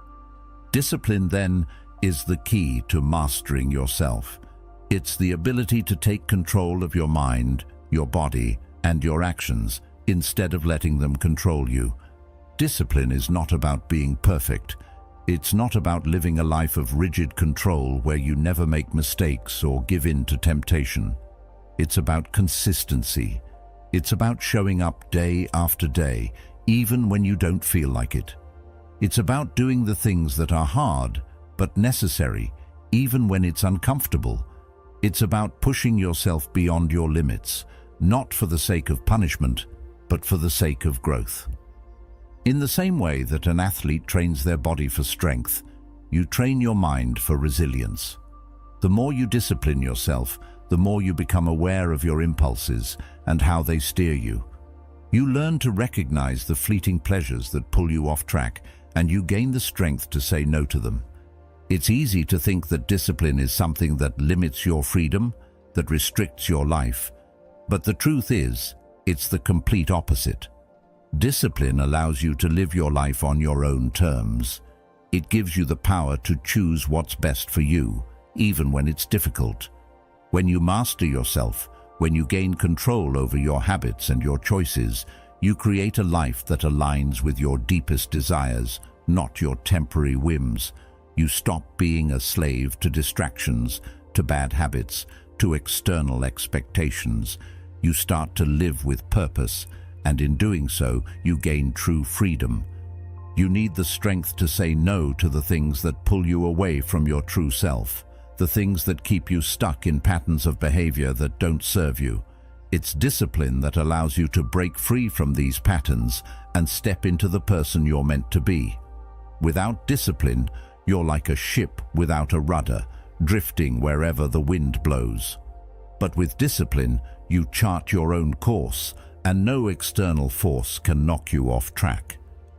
Discipline, then, is the key to mastering yourself. It's the ability to take control of your mind, your body, and your actions, instead of letting them control you. Discipline is not about being perfect. It's not about living a life of rigid control where you never make mistakes or give in to temptation. It's about consistency. It's about showing up day after day, even when you don't feel like it. It's about doing the things that are hard, but necessary, even when it's uncomfortable. It's about pushing yourself beyond your limits, not for the sake of punishment, but for the sake of growth. In the same way that an athlete trains their body for strength, you train your mind for resilience. The more you discipline yourself, the more you become aware of your impulses and how they steer you. You learn to recognize the fleeting pleasures that pull you off track, and you gain the strength to say no to them. It's easy to think that discipline is something that limits your freedom, that restricts your life. But the truth is, it's the complete opposite. Discipline allows you to live your life on your own terms. It gives you the power to choose what's best for you, even when it's difficult. When you master yourself, when you gain control over your habits and your choices, you create a life that aligns with your deepest desires, not your temporary whims. You stop being a slave to distractions, to bad habits, to external expectations. You start to live with purpose, and in doing so, you gain true freedom. You need the strength to say no to the things that pull you away from your true self, the things that keep you stuck in patterns of behavior that don't serve you. It's discipline that allows you to break free from these patterns and step into the person you're meant to be. Without discipline, you're like a ship without a rudder, drifting wherever the wind blows. But with discipline, you chart your own course, and no external force can knock you off track.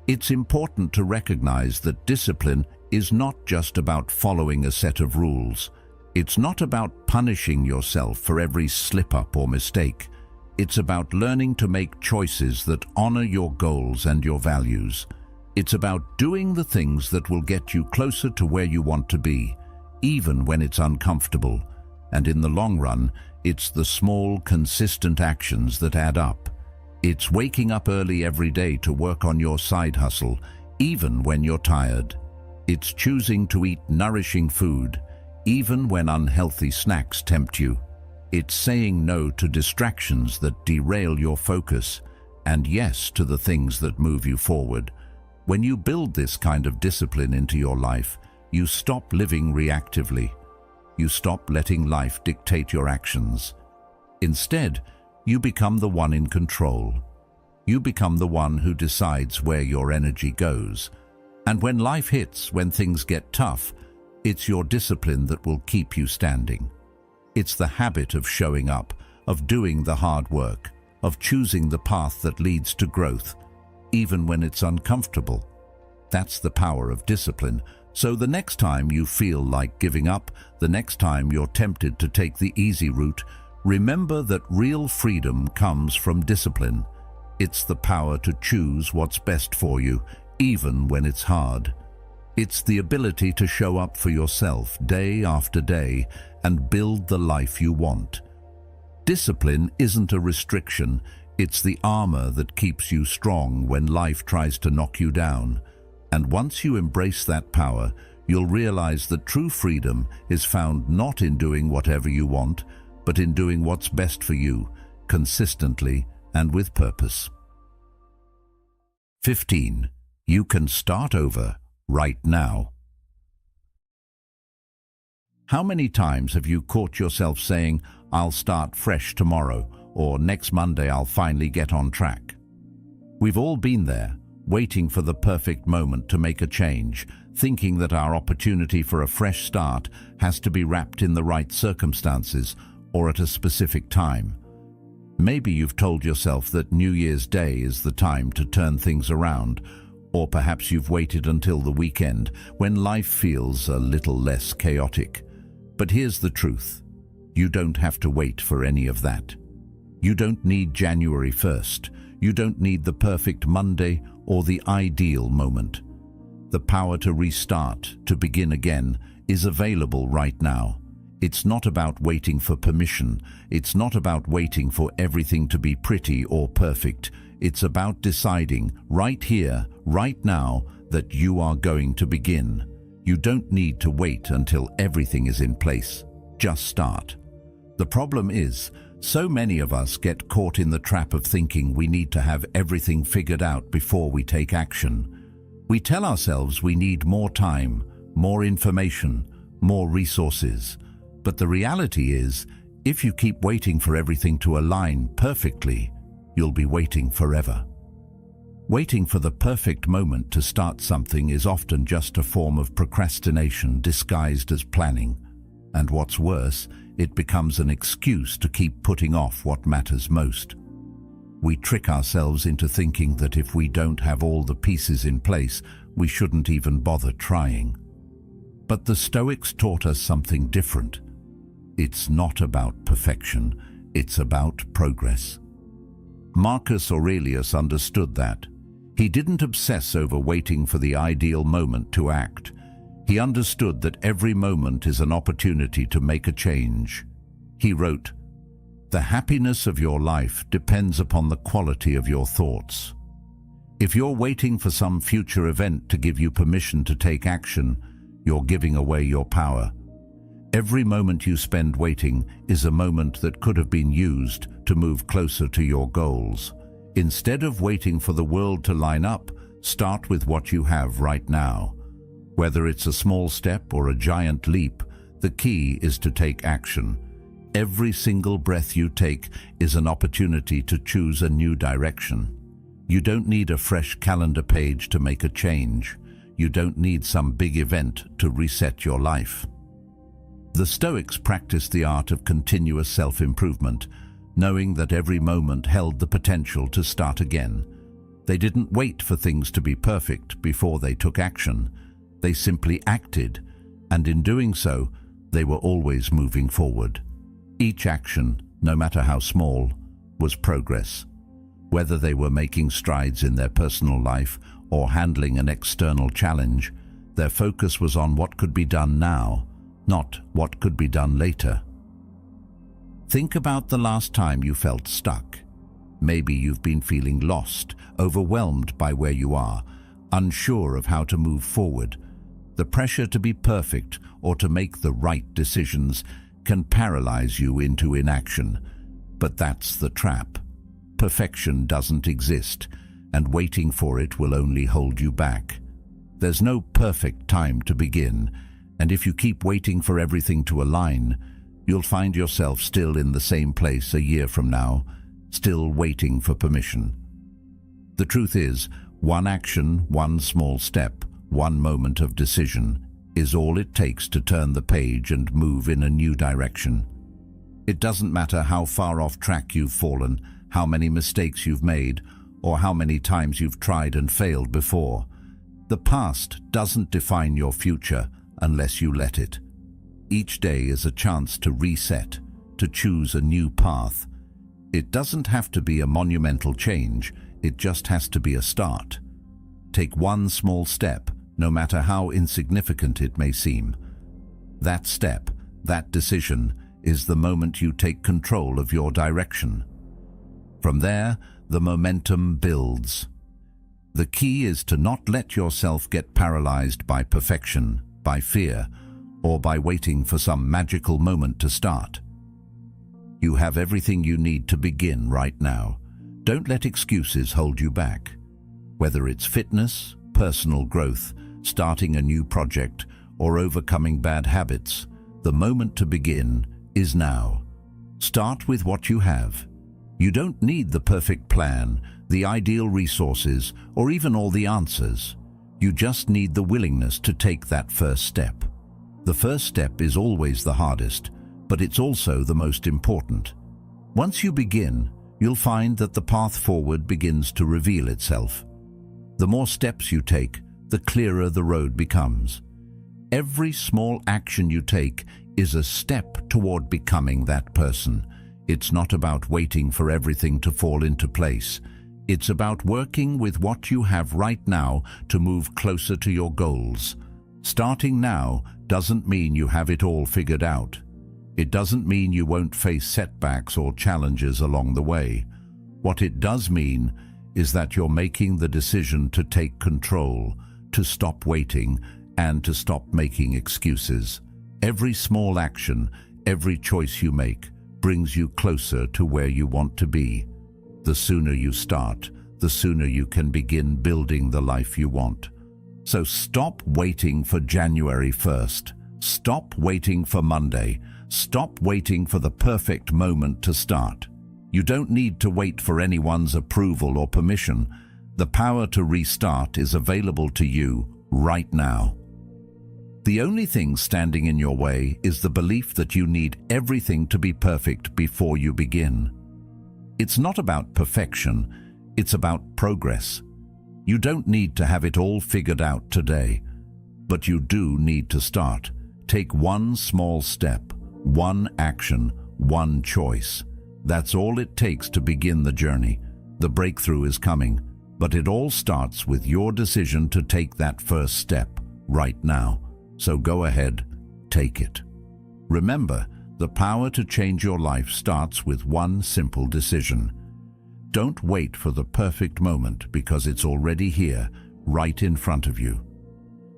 It's important to recognize that discipline is not just about following a set of rules. It's not about punishing yourself for every slip-up or mistake. It's about learning to make choices that honor your goals and your values. It's about doing the things that will get you closer to where you want to be, even when it's uncomfortable. And in the long run, it's the small, consistent actions that add up. It's waking up early every day to work on your side hustle, even when you're tired. It's choosing to eat nourishing food, even when unhealthy snacks tempt you. It's saying no to distractions that derail your focus, and yes to the things that move you forward. When you build this kind of discipline into your life, you stop living reactively. You stop letting life dictate your actions. Instead, you become the one in control. You become the one who decides where your energy goes. And when life hits, when things get tough, it's your discipline that will keep you standing. It's the habit of showing up, of doing the hard work, of choosing the path that leads to growth, even when it's uncomfortable. That's the power of discipline. So the next time you feel like giving up, the next time you're tempted to take the easy route, remember that real freedom comes from discipline. It's the power to choose what's best for you, even when it's hard. It's the ability to show up for yourself day after day and build the life you want. Discipline isn't a restriction, it's the armor that keeps you strong when life tries to knock you down. And once you embrace that power, you'll realize that true freedom is found not in doing whatever you want, but in doing what's best for you, consistently and with purpose. 15. You can start over right now. How many times have you caught yourself saying, "I'll start fresh tomorrow," or "next Monday I'll finally get on track"? We've all been there, waiting for the perfect moment to make a change, thinking that our opportunity for a fresh start has to be wrapped in the right circumstances or at a specific time. Maybe you've told yourself that New Year's Day is the time to turn things around, or perhaps you've waited until the weekend when life feels a little less chaotic. But here's the truth. You don't have to wait for any of that. You don't need January 1st. You don't need the perfect Monday or the ideal moment. The power to restart, to begin again, is available right now. It's not about waiting for permission. It's not about waiting for everything to be pretty or perfect. It's about deciding right here, right now, that you are going to begin. You don't need to wait until everything is in place. Just start. The problem is, so many of us get caught in the trap of thinking we need to have everything figured out before we take action. We tell ourselves we need more time, more information, more resources. But the reality is, if you keep waiting for everything to align perfectly, you'll be waiting forever. Waiting for the perfect moment to start something is often just a form of procrastination disguised as planning. And what's worse, it becomes an excuse to keep putting off what matters most. We trick ourselves into thinking that if we don't have all the pieces in place, we shouldn't even bother trying. But the Stoics taught us something different. It's not about perfection, it's about progress. Marcus Aurelius understood that. He didn't obsess over waiting for the ideal moment to act. He understood that every moment is an opportunity to make a change. He wrote, "The happiness of your life depends upon the quality of your thoughts." If you're waiting for some future event to give you permission to take action, you're giving away your power. Every moment you spend waiting is a moment that could have been used to move closer to your goals. Instead of waiting for the world to line up, start with what you have right now. Whether it's a small step or a giant leap, the key is to take action. Every single breath you take is an opportunity to choose a new direction. You don't need a fresh calendar page to make a change. You don't need some big event to reset your life. The Stoics practiced the art of continuous self-improvement, knowing that every moment held the potential to start again. They didn't wait for things to be perfect before they took action. They simply acted, and in doing so, they were always moving forward. Each action, no matter how small, was progress. Whether they were making strides in their personal life or handling an external challenge, their focus was on what could be done now, not what could be done later. Think about the last time you felt stuck. Maybe you've been feeling lost, overwhelmed by where you are, unsure of how to move forward. The pressure to be perfect or to make the right decisions can paralyze you into inaction. But that's the trap. Perfection doesn't exist, and waiting for it will only hold you back. There's no perfect time to begin, and if you keep waiting for everything to align, you'll find yourself still in the same place a year from now, still waiting for permission. The truth is, one action, one small step, one moment of decision is all it takes to turn the page and move in a new direction. It doesn't matter how far off track you've fallen, how many mistakes you've made, or how many times you've tried and failed before. The past doesn't define your future unless you let it. Each day is a chance to reset, to choose a new path. It doesn't have to be a monumental change, it just has to be a start. Take one small step, no matter how insignificant it may seem. That step, that decision, is the moment you take control of your direction. From there, the momentum builds. The key is to not let yourself get paralyzed by perfection, by fear, or by waiting for some magical moment to start. You have everything you need to begin right now. Don't let excuses hold you back. Whether it's fitness, personal growth, starting a new project, or overcoming bad habits, the moment to begin is now. Start with what you have. You don't need the perfect plan, the ideal resources, or even all the answers. You just need the willingness to take that first step. The first step is always the hardest, but it's also the most important. Once you begin, you'll find that the path forward begins to reveal itself. The more steps you take, the clearer the road becomes. Every small action you take is a step toward becoming that person. It's not about waiting for everything to fall into place. It's about working with what you have right now to move closer to your goals. Starting now doesn't mean you have it all figured out. It doesn't mean you won't face setbacks or challenges along the way. What it does mean is that you're making the decision to take control, to stop waiting, and to stop making excuses. Every small action, every choice you make, brings you closer to where you want to be. The sooner you start, the sooner you can begin building the life you want. So stop waiting for January 1st. Stop waiting for Monday. Stop waiting for the perfect moment to start. You don't need to wait for anyone's approval or permission. The power to restart is available to you right now. The only thing standing in your way is the belief that you need everything to be perfect before you begin. It's not about perfection, it's about progress. You don't need to have it all figured out today, but you do need to start. Take one small step, one action, one choice. That's all it takes to begin the journey. The breakthrough is coming, but it all starts with your decision to take that first step right now. So go ahead, take it. Remember, the power to change your life starts with one simple decision. Don't wait for the perfect moment because it's already here, right in front of you.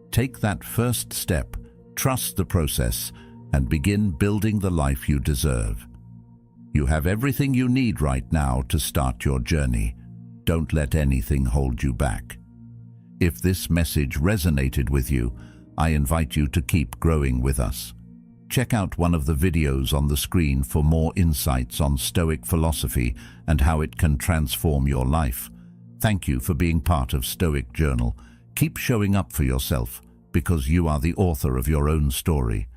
Take that first step, trust the process, and begin building the life you deserve. You have everything you need right now to start your journey. Don't let anything hold you back. If this message resonated with you, I invite you to keep growing with us. Check out one of the videos on the screen for more insights on Stoic philosophy and how it can transform your life. Thank you for being part of Stoic Journal. Keep showing up for yourself because you are the author of your own story.